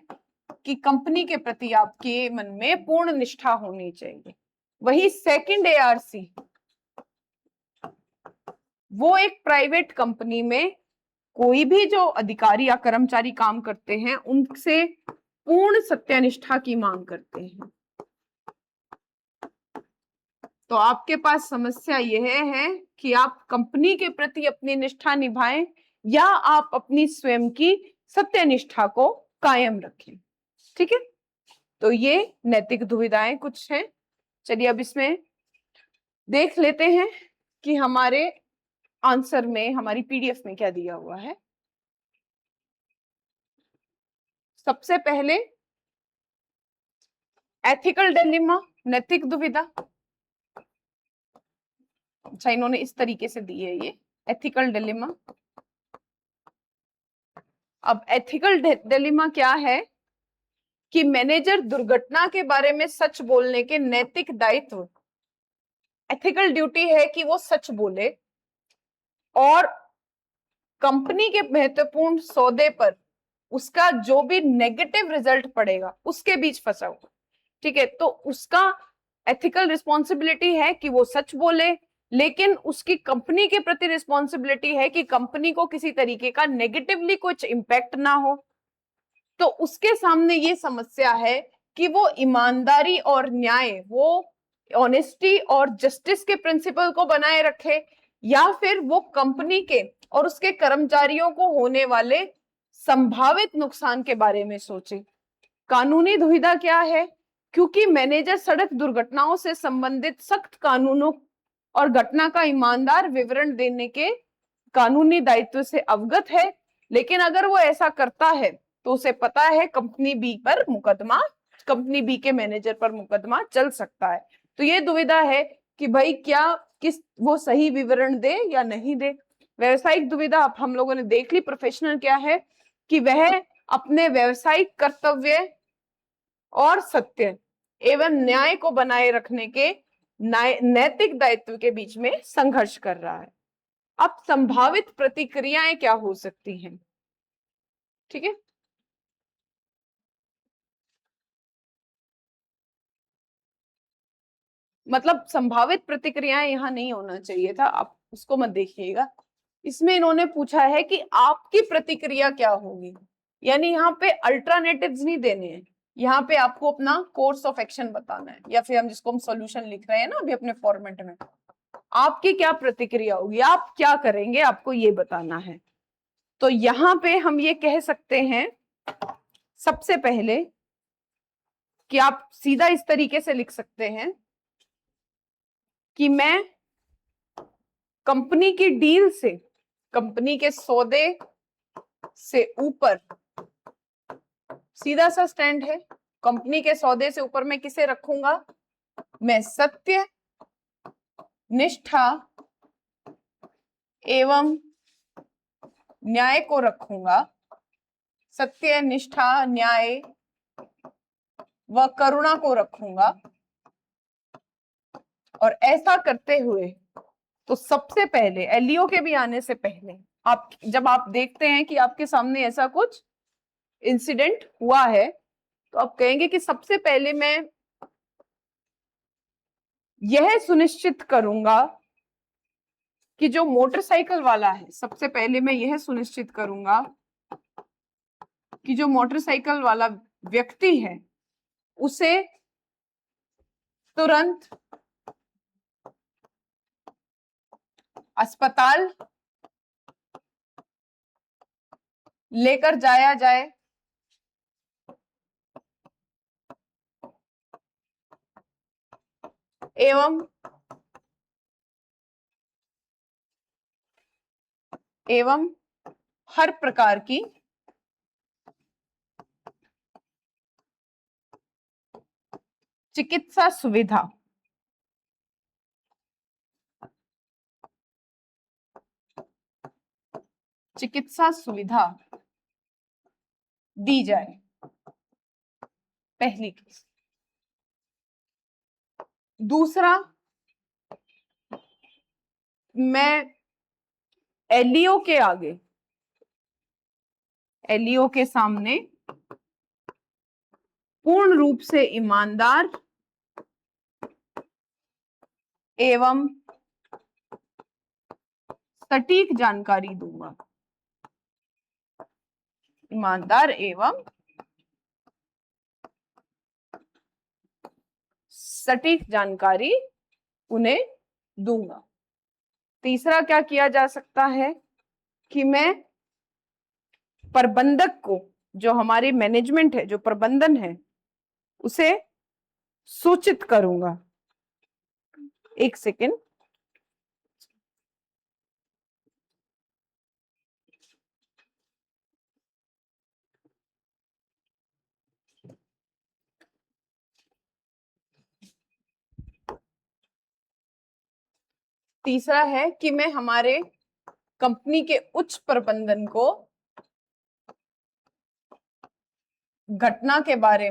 Speaker 1: कि कंपनी के प्रति आपके मन में पूर्ण निष्ठा होनी चाहिए। वही सेकंड एआरसी, वो एक प्राइवेट कंपनी में कोई भी जो अधिकारी या कर्मचारी काम करते हैं, उनसे पूर्ण सत्यनिष्ठा की मांग करते हैं। तो आपके पास समस्या यह है कि आप कंपनी के प्रति अपनी निष्ठा निभाएं या आप अपनी स्वयं की सत्यनिष्ठा को कायम रखें। ठीक है, तो ये नैतिक दुविधाएं कुछ हैं। चलिए अब इसमें देख लेते हैं कि हमारे आंसर में, हमारी पीडीएफ में क्या दिया हुआ है। सबसे पहले एथिकल डिलेमा, नैतिक दुविधा। अच्छा, इन्होंने इस तरीके से दी है ये एथिकल डिलेमा। अब एथिकल डिलेमा क्या है कि मैनेजर दुर्घटना के बारे में सच बोलने के नैतिक दायित्व, एथिकल ड्यूटी है कि वो सच बोले और कंपनी के महत्वपूर्ण सौदे पर उसका जो भी नेगेटिव रिजल्ट पड़ेगा उसके बीच फंसा हुआ। ठीक है, तो उसका एथिकल रिस्पॉन्सिबिलिटी है कि वो सच बोले, लेकिन उसकी कंपनी के प्रति रिस्पॉन्सिबिलिटी है कि कंपनी को किसी तरीके का नेगेटिवली कुछ इंपैक्ट ना हो। तो उसके सामने ये समस्या है कि वो ईमानदारी और न्याय, वो ऑनेस्टी और जस्टिस के प्रिंसिपल को बनाए रखे, या फिर वो कंपनी के और उसके कर्मचारियों को होने वाले संभावित नुकसान के बारे में सोचे। कानूनी दुविधा क्या है? क्योंकि मैनेजर सड़क दुर्घटनाओं से संबंधित सख्त कानूनों और घटना का ईमानदार विवरण देने के कानूनी दायित्व से अवगत है, लेकिन अगर वो ऐसा करता है तो उसे पता है कंपनी बी पर मुकदमा, कंपनी बी के मैनेजर पर मुकदमा चल सकता है। तो ये दुविधा है कि भाई क्या किस वो सही विवरण दे या नहीं दे। व्यवसायिक दुविधा अब हम लोगों ने देख ली। प्रोफेशनल क्या है कि वह अपने व्यवसायिक कर्तव्य और सत्य एवं न्याय को बनाए रखने के नैतिक दायित्व के बीच में संघर्ष कर रहा है। अब संभावित प्रतिक्रियाएं क्या हो सकती हैं? ठीक है, मतलब संभावित प्रतिक्रियाएं यहां नहीं होना चाहिए था, आप उसको मत देखिएगा। इसमें इन्होंने पूछा है कि आपकी प्रतिक्रिया क्या होगी, यानी यहाँ पे अल्टरनेटिव्स नहीं देने हैं, यहाँ पे आपको अपना कोर्स ऑफ एक्शन बताना है, या फिर हम जिसको हम सॉल्यूशन लिख रहे हैं ना अभी अपने फॉर्मेट में, आपकी क्या प्रतिक्रिया होगी, आप क्या करेंगे, आपको ये बताना है। तो यहाँ पे हम ये कह सकते हैं सबसे पहले कि आप सीधा इस तरीके से लिख सकते हैं कि मैं कंपनी की डील से, कंपनी के सौदे से ऊपर, सीधा सा स्टैंड है, कंपनी के सौदे से ऊपर मैं किसे रखूंगा? मैं सत्य, निष्ठा एवं न्याय को रखूंगा। सत्य, निष्ठा, न्याय व करुणा को रखूंगा। और ऐसा करते हुए तो सबसे पहले एलईओ के भी आने से पहले आप जब आप देखते हैं कि आपके सामने ऐसा कुछ इंसिडेंट हुआ है, तो आप कहेंगे कि सबसे पहले मैं यह सुनिश्चित करूंगा कि जो मोटरसाइकिल वाला है, सबसे पहले मैं यह सुनिश्चित करूंगा कि जो मोटरसाइकिल वाला व्यक्ति है उसे तुरंत अस्पताल लेकर जाया जाए एवं हर प्रकार की चिकित्सा सुविधा दी जाए। पहली केस। दूसरा, मैं एलईओ के आगे, एलईओ के सामने पूर्ण रूप से ईमानदार एवं सटीक जानकारी दूंगा। ईमानदार एवं सटीक जानकारी उन्हें दूंगा। तीसरा क्या किया जा सकता है कि मैं प्रबंधक को, जो हमारी मैनेजमेंट है, जो प्रबंधन है, उसे सूचित करूंगा। एक सेकेंड। तीसरा है कि मैं हमारे कंपनी के उच्च प्रबंधन को घटना के बारे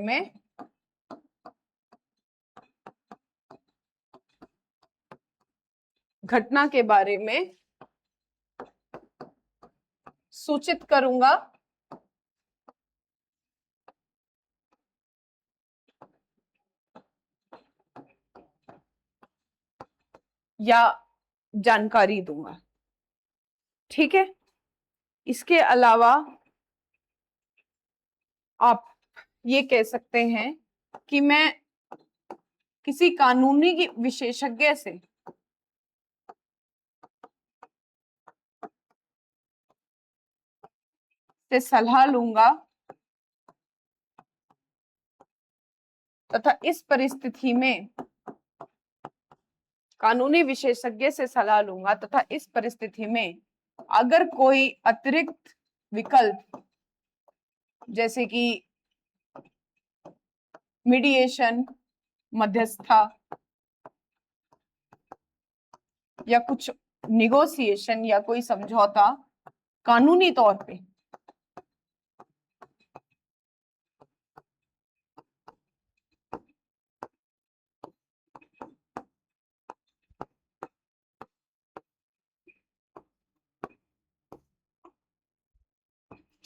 Speaker 1: में सूचित करूंगा या जानकारी दूंगा। ठीक है, इसके अलावा आप ये कह सकते हैं कि मैं किसी कानूनी विशेषज्ञ से से सलाह लूंगा तथा इस परिस्थिति में कानूनी विशेषज्ञ से सलाह लूंगा तथा इस परिस्थिति में अगर कोई अतिरिक्त विकल्प जैसे कि मीडिएशन, मध्यस्थता या कुछ निगोशिएशन या कोई समझौता कानूनी तौर पे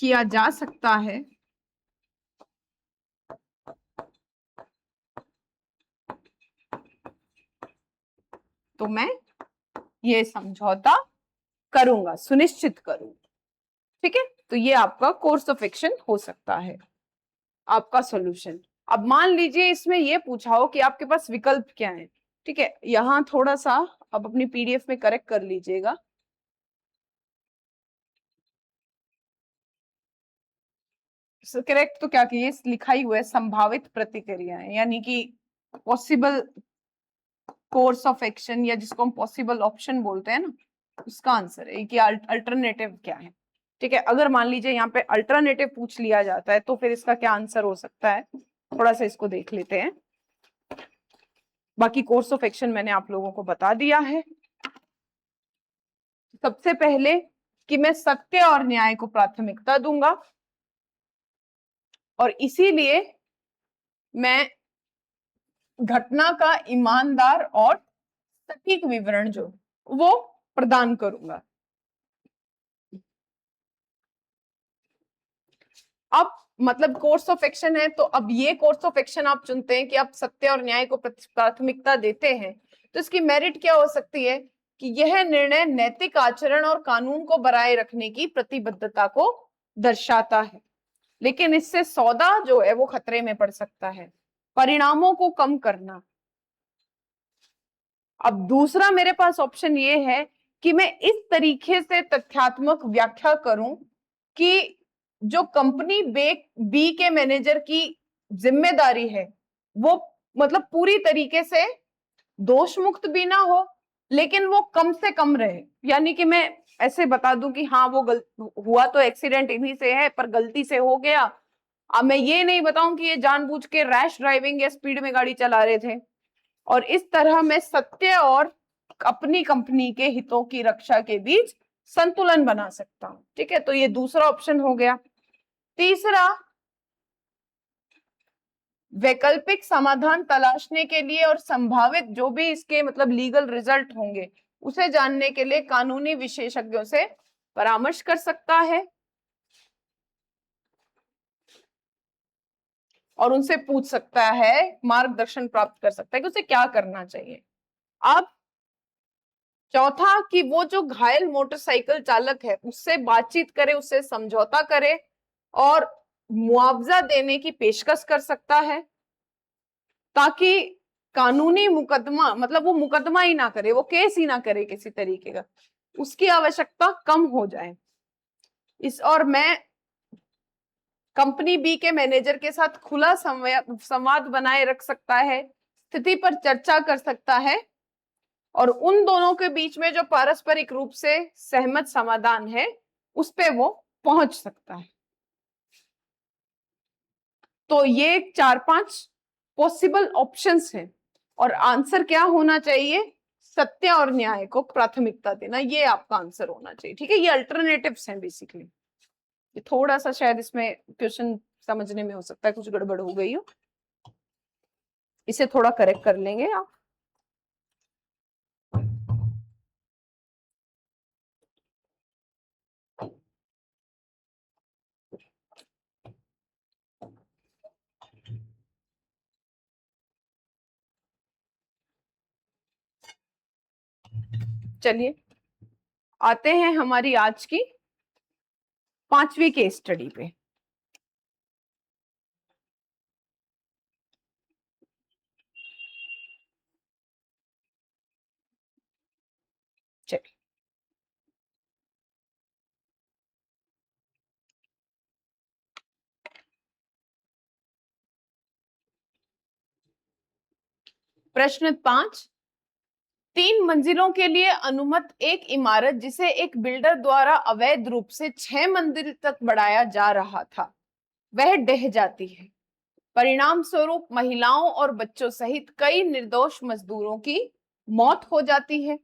Speaker 1: किया जा सकता है तो मैं ये समझौता करूंगा, सुनिश्चित करूंगा। ठीक है, तो ये आपका कोर्स ऑफ एक्शन हो सकता है, आपका सॉल्यूशन। अब मान लीजिए इसमें ये पूछा हो कि आपके पास विकल्प क्या है। ठीक है, यहां थोड़ा सा आप अपनी पीडीएफ में करेक्ट कर लीजिएगा। करेक्ट तो क्या किए लिखा ही हुआ है, संभावित प्रतिक्रियाएं, यानी कि पॉसिबल कोर्स ऑफ एक्शन या जिसको हम पॉसिबल ऑप्शन बोलते हैं ना, उसका आंसर है कि अल्टरनेटिव क्या है। ठीक है, अगर मान लीजिए यहाँ पे अल्टरनेटिव पूछ लिया जाता है तो फिर इसका क्या आंसर हो सकता है, थोड़ा सा इसको देख लेते हैं। बाकी कोर्स ऑफ एक्शन मैंने आप लोगों को बता दिया है। सबसे पहले कि मैं सत्य और न्याय को प्राथमिकता दूंगा और इसीलिए मैं घटना का ईमानदार और सटीक विवरण जो वो प्रदान करूंगा। अब मतलब कोर्स ऑफ एक्शन है तो अब ये कोर्स ऑफ एक्शन आप चुनते हैं कि आप सत्य और न्याय को प्राथमिकता देते हैं, तो इसकी मेरिट क्या हो सकती है कि यह निर्णय नैतिक आचरण और कानून को बनाए रखने की प्रतिबद्धता को दर्शाता है, लेकिन इससे सौदा जो है वो खतरे में पड़ सकता है, परिणामों को कम करना। अब दूसरा मेरे पास ऑप्शन ये है कि मैं इस तरीके से तथ्यात्मक व्याख्या करूं कि जो कंपनी बी के मैनेजर की जिम्मेदारी है वो मतलब पूरी तरीके से दोष मुक्त भी ना हो लेकिन वो कम से कम रहे। यानी कि मैं ऐसे बता दूं कि हाँ वो हुआ तो एक्सीडेंट इन्हीं से है पर गलती से हो गया। अब मैं ये नहीं बताऊं कि ये जानबूझ के रैश ड्राइविंग या स्पीड में गाड़ी चला रहे थे, और इस तरह मैं सत्य और अपनी कंपनी के हितों की रक्षा के बीच संतुलन बना सकता हूं। ठीक है, तो ये दूसरा ऑप्शन हो गया। तीसरा, वैकल्पिक समाधान तलाशने के लिए और संभावित जो भी इसके मतलब लीगल रिजल्ट होंगे उसे जानने के लिए कानूनी विशेषज्ञों से परामर्श कर सकता है और उनसे पूछ सकता है, मार्गदर्शन प्राप्त कर सकता है कि उसे क्या करना चाहिए। अब चौथा कि वो जो घायल मोटरसाइकिल चालक है उससे बातचीत करे, उससे समझौता करे और मुआवजा देने की पेशकश कर सकता है ताकि कानूनी मुकदमा मतलब वो मुकदमा ही ना करे, वो केस ही ना करे किसी तरीके का, उसकी आवश्यकता कम हो जाए। इस और मैं कंपनी बी के मैनेजर के साथ खुला संवाद बनाए रख सकता है, स्थिति पर चर्चा कर सकता है और उन दोनों के बीच में जो पारस्परिक रूप से सहमत समाधान है उस पे वो पहुंच सकता है। तो ये 4-5 पॉसिबल ऑप्शंस हैं और आंसर क्या होना चाहिए, सत्य और न्याय को प्राथमिकता देना, ये आपका आंसर होना चाहिए। ठीक है, ये अल्टरनेटिव्स हैं बेसिकली। ये थोड़ा सा शायद इसमें क्वेश्चन समझने में हो सकता है कुछ गड़बड़ हो गई हो, इसे थोड़ा करेक्ट कर लेंगे आप। चलिए आते हैं हमारी आज की 5वीं केस स्टडी पे। चलिए प्रश्न 5, 3 मंजिलों के लिए अनुमत एक इमारत जिसे एक बिल्डर द्वारा अवैध रूप से 6 मंजिल तक बढ़ाया जा रहा था, वह ढह जाती है। परिणाम स्वरूप महिलाओं और बच्चों सहित कई निर्दोष मजदूरों की मौत हो जाती है।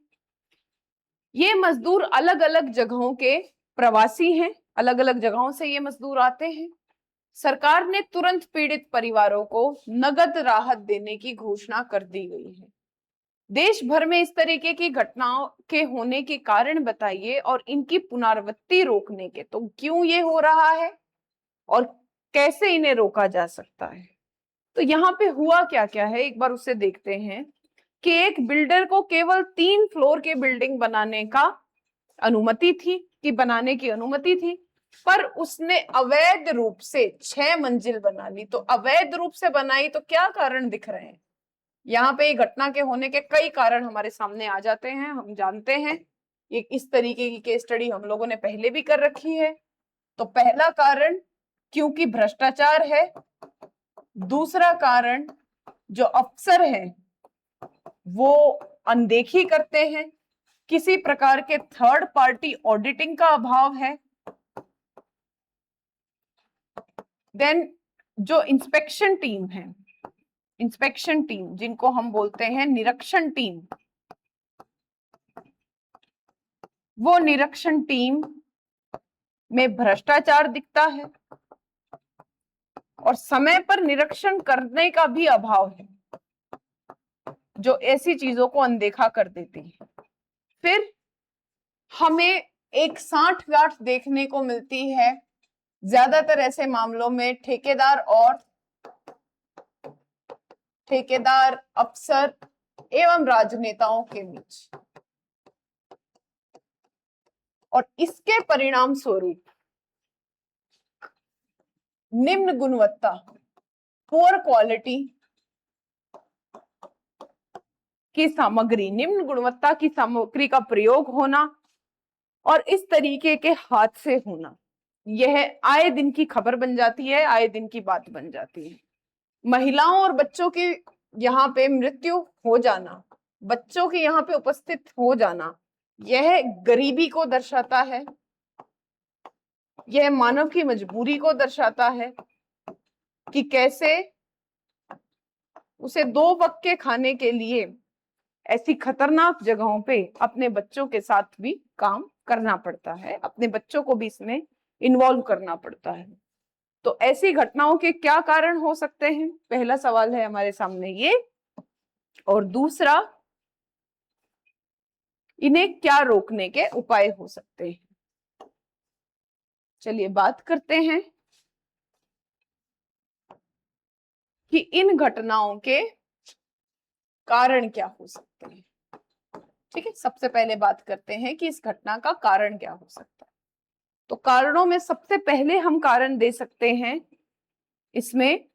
Speaker 1: ये मजदूर अलग अलग जगहों के प्रवासी हैं, अलग अलग जगहों से ये मजदूर आते हैं। सरकार ने तुरंत पीड़ित परिवारों को नगद राहत देने की घोषणा कर दी गई है। देश भर में इस तरीके की घटनाओं के होने के कारण बताइए और इनकी पुनरावृत्ति रोकने के, तो क्यों ये हो रहा है और कैसे इन्हें रोका जा सकता है। तो यहाँ पे हुआ क्या क्या है, एक बार उसे देखते हैं कि एक बिल्डर को केवल 3 फ्लोर के बिल्डिंग बनाने का अनुमति थी, बनाने की अनुमति थी, पर उसने अवैध रूप से 6 मंजिल बना ली। तो अवैध रूप से बनाई तो क्या कारण दिख रहे हैं यहाँ पे। घटना के होने के कई कारण हमारे सामने आ जाते हैं, हम जानते हैं। ये इस तरीके की केस स्टडी हम लोगों ने पहले भी कर रखी है। तो पहला कारण क्योंकि भ्रष्टाचार है। दूसरा कारण जो अफसर हैं वो अनदेखी करते हैं, किसी प्रकार के थर्ड पार्टी ऑडिटिंग का अभाव है। देन जो इंस्पेक्शन टीम है, इंस्पेक्शन टीम जिनको हम बोलते हैं निरीक्षण टीम, वो निरीक्षण टीम में भ्रष्टाचार दिखता है और समय पर निरीक्षण करने का भी अभाव है, जो ऐसी चीजों को अनदेखा कर देती है। फिर हमें एक साठगांठ देखने को मिलती है ज्यादातर ऐसे मामलों में ठेकेदार अफसर एवं राजनेताओं के बीच, और इसके परिणाम स्वरूप निम्न गुणवत्ता, पुअर क्वालिटी की सामग्री, निम्न गुणवत्ता की सामग्री का प्रयोग होना और इस तरीके के हादसे होना, यह आए दिन की खबर बन जाती है, आए दिन की बात बन जाती है। महिलाओं और बच्चों की यहाँ पे मृत्यु हो जाना, बच्चों के यहाँ पे उपस्थित हो जाना, यह गरीबी को दर्शाता है, यह मानव की मजबूरी को दर्शाता है कि कैसे उसे 2 वक्त के खाने के लिए ऐसी खतरनाक जगहों पे अपने बच्चों के साथ भी काम करना पड़ता है, अपने बच्चों को भी इसमें इन्वॉल्व करना पड़ता है। तो ऐसी घटनाओं के क्या कारण हो सकते हैं, पहला सवाल है हमारे सामने ये। और दूसरा, इन्हें क्या रोकने के उपाय हो सकते हैं। चलिए बात करते हैं कि इन घटनाओं के कारण क्या हो सकते हैं। ठीक है, सबसे पहले बात करते हैं कि इस घटना का कारण क्या हो सकता है। तो कारणों में सबसे पहले हम कारण दे सकते हैं इसमें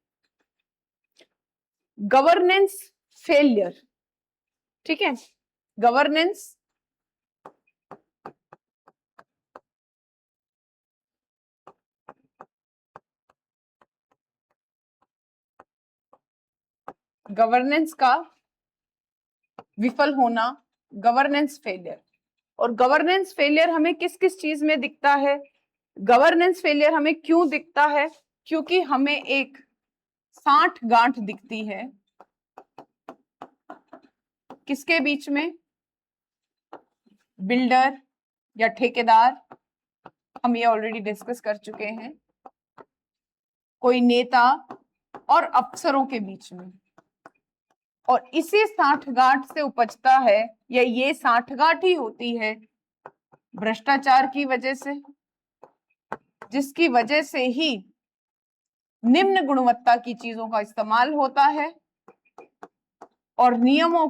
Speaker 1: गवर्नेंस फेलियर। ठीक है, गवर्नेंस का विफल होना, गवर्नेंस फेलियर। और गवर्नेंस फेलियर हमें किस किस चीज में दिखता है, गवर्नेंस फेलियर हमें क्यों दिखता है, क्योंकि हमें एक साठगांठ दिखती है किसके बीच में, बिल्डर या ठेकेदार, हम ये ऑलरेडी डिस्कस कर चुके हैं, कोई नेता और अफसरों के बीच में। और इसी साठगांठ से उपजता है, या ये साठगांठ ही होती है भ्रष्टाचार की वजह से, जिसकी वजह से ही निम्न गुणवत्ता की चीजों का इस्तेमाल होता है और नियमों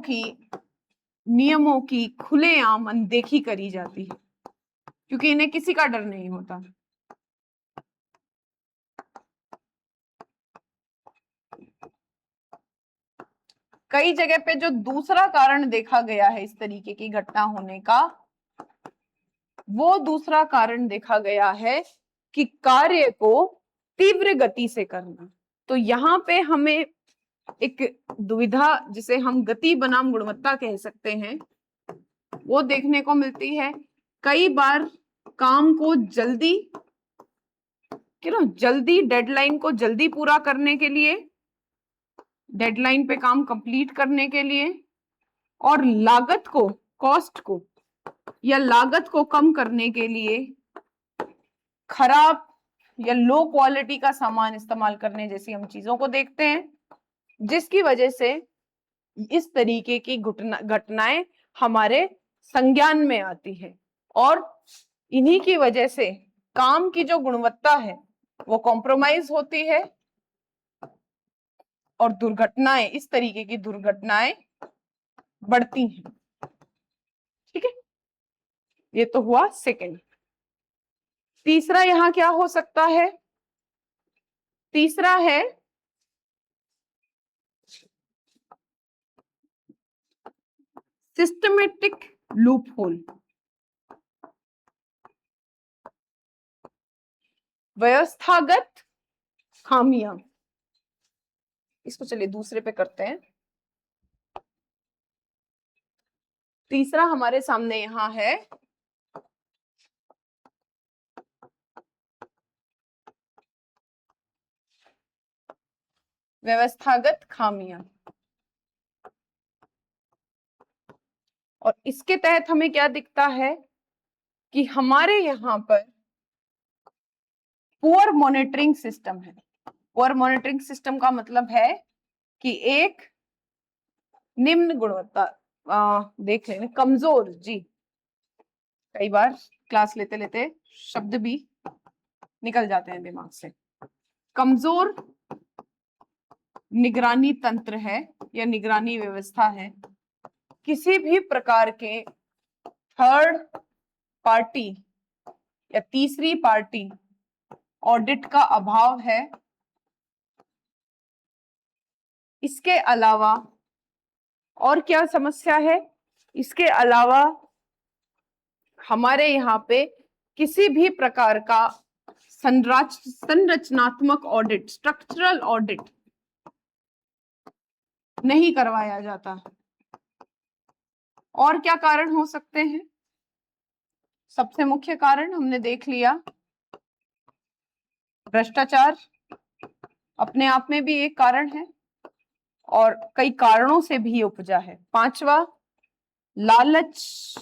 Speaker 1: की खुलेआम अनदेखी करी जाती है, क्योंकि इन्हें किसी का डर नहीं होता। कई जगह पे जो दूसरा कारण देखा गया है इस तरीके की घटना होने का, वो दूसरा कारण देखा गया है कि कार्य को तीव्र गति से करना। तो यहाँ पे हमें एक दुविधा जिसे हम गति बनाम गुणवत्ता कह सकते हैं वो देखने को मिलती है। कई बार काम को जल्दी जल्दी डेडलाइन को जल्दी पूरा करने के लिए, डेडलाइन पे काम कंप्लीट करने के लिए और लागत को, कॉस्ट को या लागत को कम करने के लिए खराब या लो क्वालिटी का सामान इस्तेमाल करने जैसी हम चीजों को देखते हैं, जिसकी वजह से इस तरीके की घटनाएं हमारे संज्ञान में आती है और इन्हीं की वजह से काम की जो गुणवत्ता है वो कॉम्प्रोमाइज होती है और दुर्घटनाएं, इस तरीके की दुर्घटनाएं बढ़ती हैं। ठीक है, ये तो हुआ सेकंड। तीसरा यहां क्या हो सकता है? तीसरा है सिस्टमेटिक लूप होल, व्यवस्थागत खामियां। इसको चलिए दूसरे पे करते हैं। तीसरा हमारे सामने यहां है व्यवस्थागत खामियां, और इसके तहत हमें क्या दिखता है कि हमारे यहां पर पुअर मॉनिटरिंग सिस्टम है। पुअर मॉनिटरिंग सिस्टम का मतलब है कि एक निम्न गुणवत्ता, देख लें, कमजोर, जी कई बार क्लास लेते लेते शब्द भी निकल जाते हैं दिमाग से। कमजोर निगरानी तंत्र है या निगरानी व्यवस्था है। किसी भी प्रकार के थर्ड पार्टी या तीसरी पार्टी ऑडिट का अभाव है। इसके अलावा और क्या समस्या है? इसके अलावा हमारे यहाँ पे किसी भी प्रकार का संरचनात्मक ऑडिट, स्ट्रक्चरल ऑडिट नहीं करवाया जाता। और क्या कारण हो सकते हैं? सबसे मुख्य कारण हमने देख लिया, भ्रष्टाचार अपने आप में भी एक कारण है और कई कारणों से भी उपजा है। पांचवा, लालच,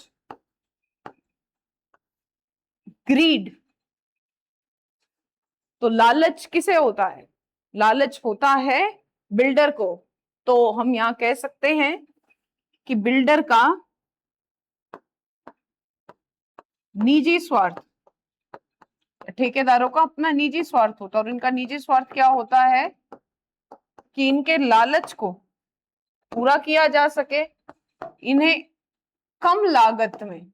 Speaker 1: ग्रीड। तो लालच किसे होता है? लालच होता है बिल्डर को। तो हम यहां कह सकते हैं कि बिल्डर का निजी स्वार्थ, ठेकेदारों का अपना निजी स्वार्थ होता है। और इनका निजी स्वार्थ क्या होता है कि इनके लालच को पूरा किया जा सके, इन्हें कम लागत में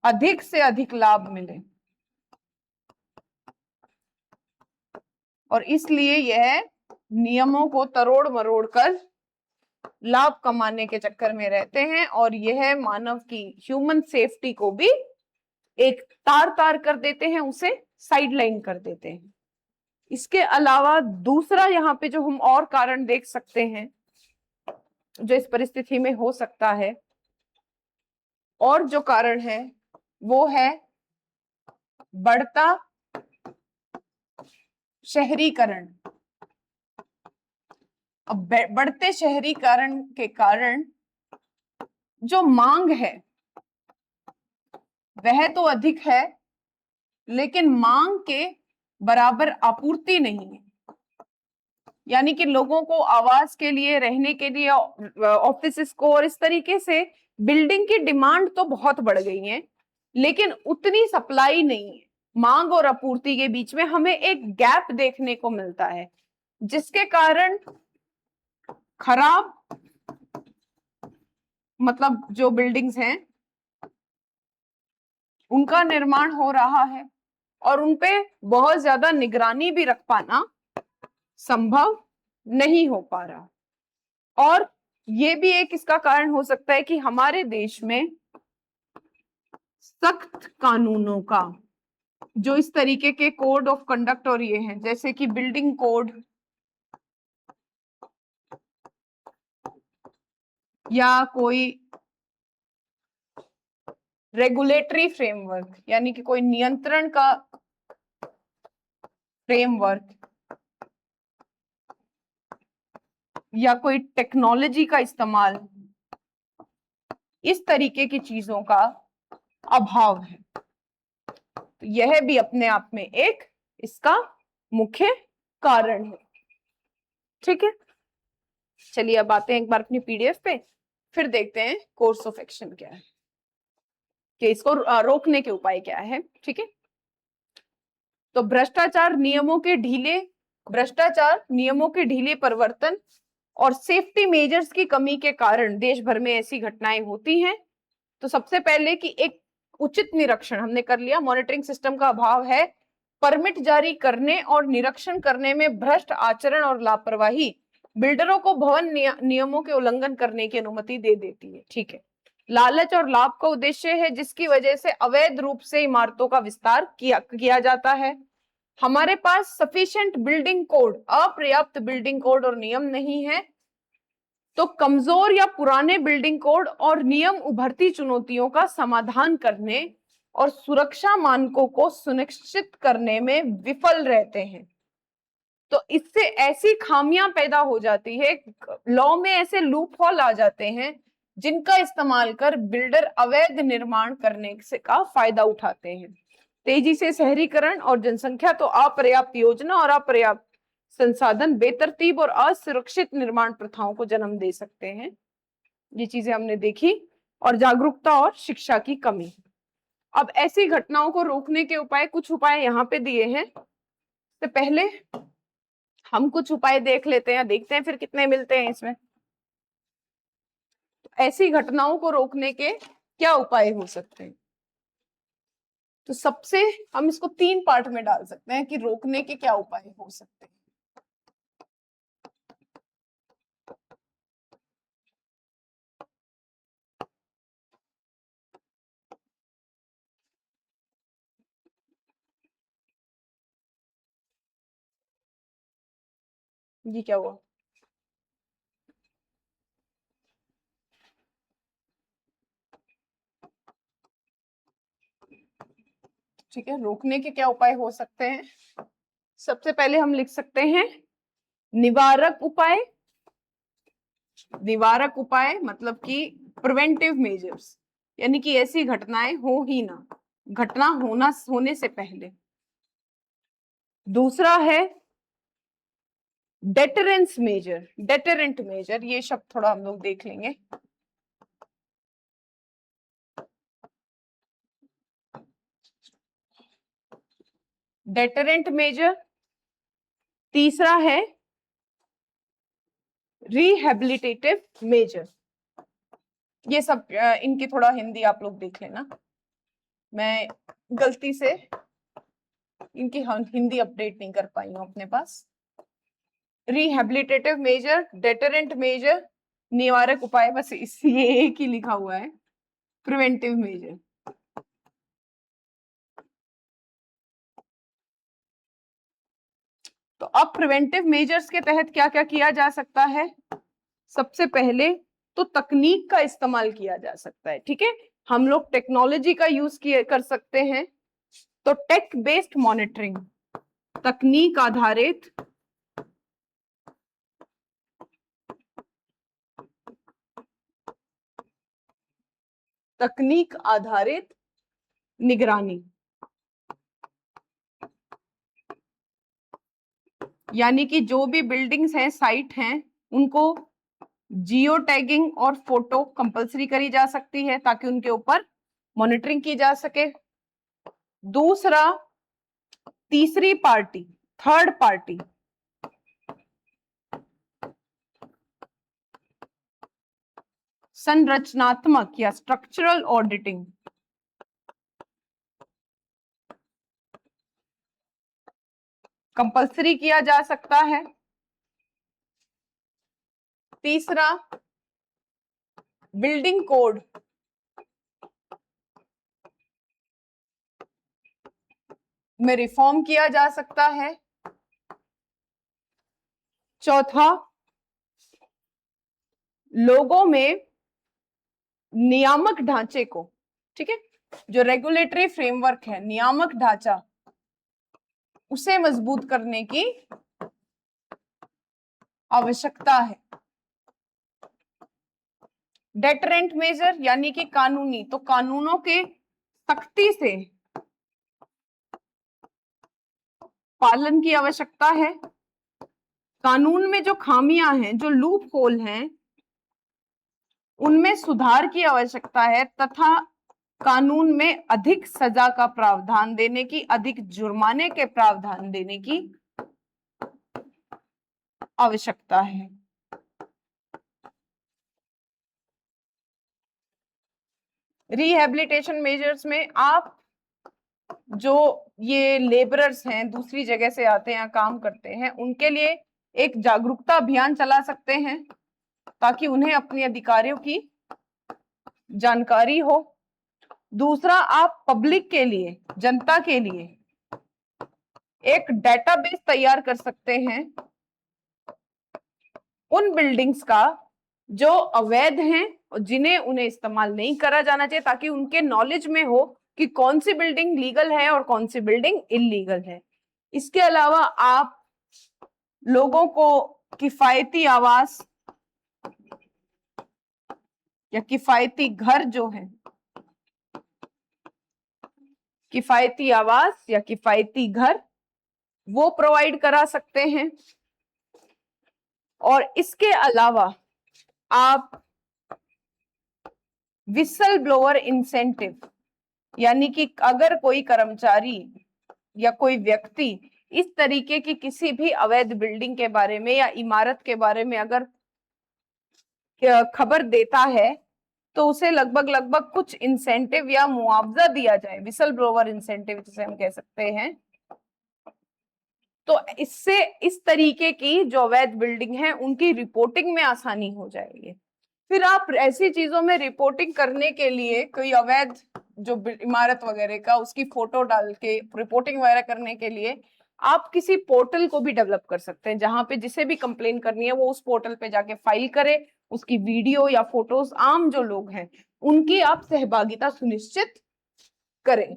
Speaker 1: अधिक से अधिक लाभ मिले, और इसलिए यह नियमों को तरोड़ मरोड़ कर लाभ कमाने के चक्कर में रहते हैं और यह मानव की ह्यूमन सेफ्टी को भी एक तार तार कर देते हैं, उसे साइडलाइन कर देते हैं। इसके अलावा दूसरा यहाँ पे जो हम और कारण देख सकते हैं जो इस परिस्थिति में हो सकता है, और जो कारण है वो है बढ़ता शहरीकरण। अब बढ़ते शहरीकरण के कारण जो मांग है वह तो अधिक है, लेकिन मांग के बराबर आपूर्ति नहीं है। यानी कि लोगों को आवास के लिए, रहने के लिए, ऑफिस को, और इस तरीके से बिल्डिंग की डिमांड तो बहुत बढ़ गई है, लेकिन उतनी सप्लाई नहीं है। मांग और आपूर्ति के बीच में हमें एक गैप देखने को मिलता है, जिसके कारण खराब, मतलब जो बिल्डिंग्स हैं उनका निर्माण हो रहा है और उनपे बहुत ज्यादा निगरानी भी रख पाना संभव नहीं हो पा रहा। और ये भी एक इसका कारण हो सकता है कि हमारे देश में सख्त कानूनों का, जो इस तरीके के कोड ऑफ कंडक्ट और ये हैं, जैसे कि बिल्डिंग कोड, या कोई रेगुलेटरी फ्रेमवर्क, यानी कि कोई नियंत्रण का फ्रेमवर्क या कोई टेक्नोलॉजी का इस्तेमाल, इस तरीके की चीजों का अभाव है। तो यह भी अपने आप में एक इसका मुख्य कारण है। ठीक है, चलिए अब आते हैं एक बार अपनी पीडीएफ पे, फिर देखते हैं कोर्स ऑफ एक्शन क्या है, कि इसको रोकने के उपाय क्या है। ठीक है, तो भ्रष्टाचार नियमों के ढीले परिवर्तन और सेफ्टी मेजर्स की कमी के कारण देश भर में ऐसी घटनाएं होती हैं। तो सबसे पहले कि एक उचित निरीक्षण हमने कर लिया, मॉनिटरिंग सिस्टम का अभाव है, परमिट जारी करने और निरीक्षण करने में भ्रष्ट आचरण और लापरवाही बिल्डरों को भवन नियमों के उल्लंघन करने की अनुमति दे देती है। ठीक है, लालच और लाभ का उद्देश्य है, जिसकी वजह से अवैध रूप से इमारतों का विस्तार किया जाता है। हमारे पास सफिशिएंट बिल्डिंग कोड, अपर्याप्त बिल्डिंग कोड और नियम नहीं है, तो कमजोर या पुराने बिल्डिंग कोड और नियम उभरती चुनौतियों का समाधान करने और सुरक्षा मानकों को सुनिश्चित करने में विफल रहते हैं। तो इससे ऐसी खामियां पैदा हो जाती है, लॉ में ऐसे लूप होल आ जाते हैं जिनका इस्तेमाल कर बिल्डर अवैध निर्माण करने से का फायदा उठाते हैं। तेजी से शहरीकरण और जनसंख्या, तो अपर्याप्त योजना और अपर्याप्त संसाधन बेतरतीब और असुरक्षित निर्माण प्रथाओं को जन्म दे सकते हैं। ये चीजें हमने देखी। और जागरूकता और शिक्षा की कमी। अब ऐसी घटनाओं को रोकने के उपाय, कुछ उपाय यहाँ पे दिए हैं। तो पहले हम कुछ उपाय देख लेते हैं, देखते हैं फिर कितने मिलते हैं इसमें। तो ऐसी घटनाओं को रोकने के क्या उपाय हो सकते हैं? तो सबसे हम इसको 3 पार्ट में डाल सकते हैं कि रोकने के क्या उपाय हो सकते हैं। ये क्या हुआ? ठीक है, रोकने के क्या उपाय हो सकते हैं? सबसे पहले हम लिख सकते हैं निवारक उपाय। निवारक उपाय मतलब कि प्रिवेंटिव मेजर्स, यानी कि ऐसी घटनाएं हो ही ना, घटना होने से पहले। दूसरा है डेटरेंस मेजर, डेटरेंट मेजर, ये शब्द थोड़ा हम लोग देख लेंगे। Deterrent measure. तीसरा है रिहेबिलिटेटिव मेजर। ये सब इनकी थोड़ा हिंदी आप लोग देख लेना, मैं गलती से इनकी हिंदी अपडेट नहीं कर पाई हूं अपने पास। रिहेबिलिटेटिव मेजर, डेटरेंट मेजर, निवारक उपाय, बस ये एक ही लिखा हुआ है, प्रिवेंटिव मेजर। तो अब प्रिवेंटिव मेजर्स के तहत क्या क्या किया जा सकता है? सबसे पहले तो तकनीक का इस्तेमाल किया जा सकता है। ठीक है, हम लोग टेक्नोलॉजी का यूज कर सकते हैं। तो टेक बेस्ड मॉनिटरिंग, तकनीक आधारित निगरानी, यानी कि जो भी बिल्डिंग्स हैं, साइट हैं, उनको जियो टैगिंग और फोटो कंपलसरी करी जा सकती है ताकि उनके ऊपर मॉनिटरिंग की जा सके। दूसरा, तीसरी पार्टी, थर्ड पार्टी संरचनात्मक या स्ट्रक्चरल ऑडिटिंग, कंपलसरी किया जा सकता है। तीसरा, बिल्डिंग कोड में रिफॉर्म किया जा सकता है। चौथा, लोगों में नियामक ढांचे को, ठीक है, जो रेगुलेटरी फ्रेमवर्क है, नियामक ढांचा, उसे मजबूत करने की आवश्यकता है। डेटरेंट मेजर यानी कि कानूनी, तो कानूनों के सख्ती से पालन की आवश्यकता है। कानून में जो खामियां हैं, जो लूप होल हैं, उनमें सुधार की आवश्यकता है तथा कानून में अधिक सजा का प्रावधान देने की, अधिक जुर्माने के प्रावधान देने की आवश्यकता है। रिहेबिलिटेशन मेजर्स में आप जो ये लेबरर्स हैं, दूसरी जगह से आते हैं, काम करते हैं, उनके लिए एक जागरूकता अभियान चला सकते हैं ताकि उन्हें अपने अधिकारों की जानकारी हो। दूसरा, आप पब्लिक के लिए, जनता के लिए एक डेटाबेस तैयार कर सकते हैं उन बिल्डिंग्स का जो अवैध हैं और जिन्हें उन्हें इस्तेमाल नहीं करा जाना चाहिए, ताकि उनके नॉलेज में हो कि कौन सी बिल्डिंग लीगल है और कौन सी बिल्डिंग इलीगल है। इसके अलावा आप लोगों को किफायती आवास या किफायती घर जो है, किफायती आवास या किफायती घर, वो प्रोवाइड करा सकते हैं। और इसके अलावा आप विसल ब्लोअर इंसेंटिव, यानी कि अगर कोई कर्मचारी या कोई व्यक्ति इस तरीके की किसी भी अवैध बिल्डिंग के बारे में या इमारत के बारे में अगर खबर देता है तो उसे लगभग लगभग कुछ इंसेंटिव या मुआवजा दिया जाए, विसल ब्लोअर इंसेंटिव जिसे हम कह सकते हैं। तो इससे इस तरीके की जो अवैध बिल्डिंग है उनकी रिपोर्टिंग में आसानी हो जाएगी। फिर आप ऐसी चीजों में रिपोर्टिंग करने के लिए कोई अवैध जो इमारत वगैरह का उसकी फोटो डाल के रिपोर्टिंग वगैरह करने के लिए आप किसी पोर्टल को भी डेवलप कर सकते हैं, जहां पे जिसे भी कंप्लेन करनी है वो उस पोर्टल पे जाके फाइल करे, उसकी वीडियो या फोटोज आम जो लोग हैं उनकी आप सहभागिता सुनिश्चित करें।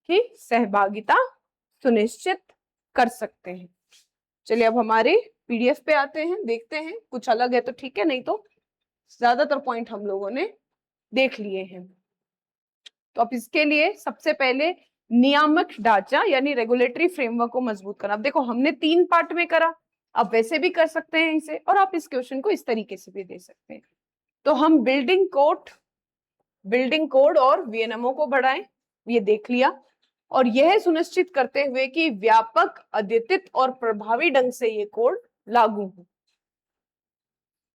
Speaker 1: की सहभागिता सुनिश्चित कर सकते हैं। चलिए अब हमारे पीडीएफ पे आते हैं, देखते हैं कुछ अलग है तो ठीक है, नहीं तो ज्यादातर पॉइंट हम लोगों ने देख लिए हैं। तो अब इसके लिए सबसे पहले नियामक ढांचा यानी रेगुलेटरी फ्रेमवर्क को मजबूत करना। अब देखो हमने 3 पार्ट में करा, आप वैसे भी कर सकते हैं इसे, और आप इस क्वेश्चन को इस तरीके से भी दे सकते हैं। तो हम बिल्डिंग कोड और वीएनएमओ को बढ़ाएं, ये देख लिया, और यह सुनिश्चित करते हुए कि व्यापक, अद्यतित और प्रभावी ढंग से ये कोड लागू हो।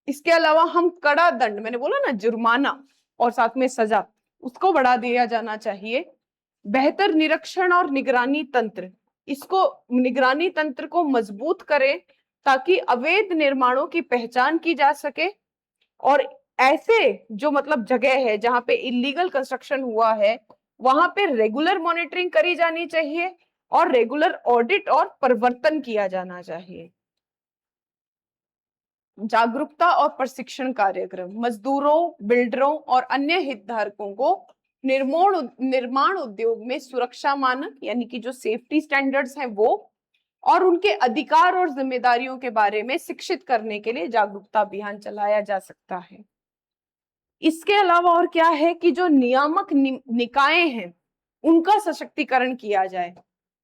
Speaker 1: इसके अलावा हम कड़ा दंड, मैंने बोला ना जुर्माना और साथ में सजा, उसको बढ़ा दिया जाना चाहिए। बेहतर निरीक्षण और निगरानी तंत्र, इसको निगरानी तंत्र को मजबूत करें ताकि अवैध निर्माणों की पहचान की जा सके, और ऐसे जो मतलब जगह है जहां पे इलीगल कंस्ट्रक्शन हुआ है वहां पे रेगुलर मॉनिटरिंग करी जानी चाहिए और रेगुलर ऑडिट और परिवर्तन किया जाना चाहिए। जागरूकता और प्रशिक्षण कार्यक्रम, मजदूरों, बिल्डरों और अन्य हितधारकों को निर्माण उद्योग में सुरक्षा मानक यानी कि जो सेफ्टी स्टैंडर्ड्स हैं वो, और उनके अधिकार और जिम्मेदारियों के बारे में शिक्षित करने के लिए जागरूकता अभियान चलाया जा सकता है। इसके अलावा और क्या है कि जो नियामक निकाय हैं उनका सशक्तिकरण किया जाए।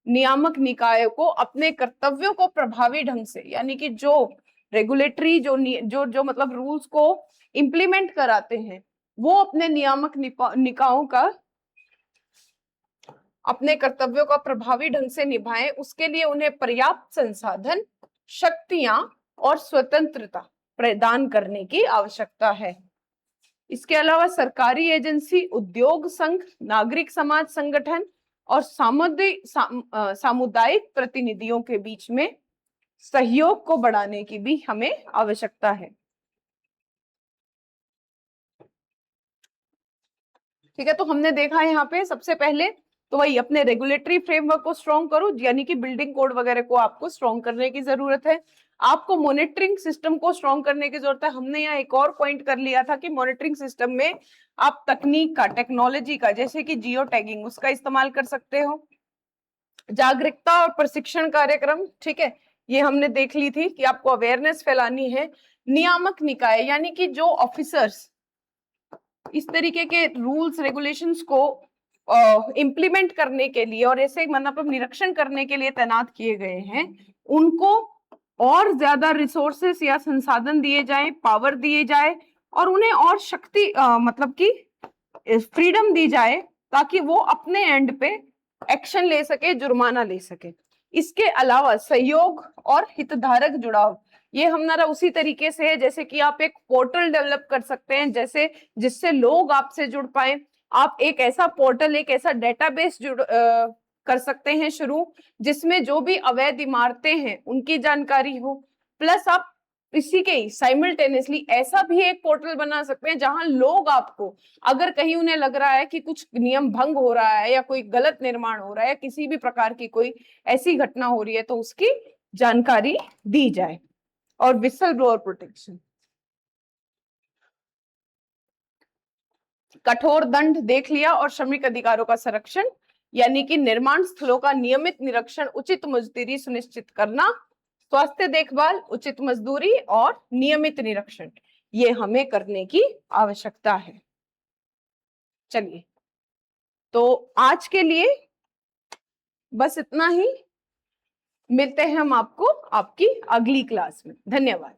Speaker 1: नियामक निकायों को अपने कर्तव्यों को प्रभावी ढंग से, यानी कि जो रेगुलेटरी जो मतलब रूल्स को इंप्लीमेंट कराते हैं वो अपने नियामक निकायों का अपने कर्तव्यों का प्रभावी ढंग से निभाएं। उसके लिए उन्हें पर्याप्त संसाधन, शक्तियां और स्वतंत्रता प्रदान करने की आवश्यकता है। इसके अलावा सरकारी एजेंसी, उद्योग संघ, नागरिक समाज संगठन और सामुदायिक प्रतिनिधियों के बीच में सहयोग को बढ़ाने की भी हमें आवश्यकता है। ठीक है, तो हमने देखा यहाँ पे सबसे पहले तो वही अपने रेगुलेटरी फ्रेमवर्क को स्ट्रॉन्ग करो, यानी कि बिल्डिंग कोड वगैरह को आपको स्ट्रॉन्ग करने की जरूरत है। आपको मॉनिटरिंग सिस्टम को स्ट्रॉन्ग करने की जरूरत है। हमने यहाँ एक और पॉइंट कर लिया था कि मॉनिटरिंग सिस्टम में आप तकनीक का, टेक्नोलॉजी का, जैसे कि जियो टैगिंग, उसका इस्तेमाल कर सकते हो। जागरूकता और प्रशिक्षण कार्यक्रम, ठीक है, ये हमने देख ली थी कि आपको अवेयरनेस फैलानी है। नियामक निकाय, यानी कि जो ऑफिसर्स इस तरीके के रूल्स रेगुलेशंस को इम्प्लीमेंट करने के लिए और ऐसे मतलब निरीक्षण करने के लिए तैनात किए गए हैं, उनको और ज्यादा रिसोर्सेस या संसाधन दिए जाए, पावर दिए जाए, और उन्हें और शक्ति मतलब कि फ्रीडम दी जाए, ताकि वो अपने एंड पे एक्शन ले सके, जुर्माना ले सके। इसके अलावा सहयोग और हितधारक जुड़ाव, ये हमारा उसी तरीके से है जैसे कि आप एक पोर्टल डेवलप कर सकते हैं, जैसे जिससे लोग आपसे जुड़ पाए। आप एक ऐसा पोर्टल, एक ऐसा डेटाबेस कर सकते हैं शुरू, जिसमें जो भी अवैध इमारतें हैं उनकी जानकारी हो। प्लस आप इसी के ही साइमल्टेनियसली ऐसा भी एक पोर्टल बना सकते हैं जहां लोग आपको, अगर कहीं उन्हें लग रहा है कि कुछ नियम भंग हो रहा है या कोई गलत निर्माण हो रहा है या किसी भी प्रकार की कोई ऐसी घटना हो रही है, तो उसकी जानकारी दी जाए। और विसल ब्लोअर प्रोटेक्शन, कठोर दंड देख लिया, और श्रमिक अधिकारों का संरक्षण, यानी कि निर्माण स्थलों का नियमित निरीक्षण, उचित मजदूरी सुनिश्चित करना, स्वास्थ्य देखभाल, उचित मजदूरी और नियमित निरीक्षण, ये हमें करने की आवश्यकता है। चलिए, तो आज के लिए बस इतना ही। मिलते हैं हम आपको आपकी अगली क्लास में। धन्यवाद।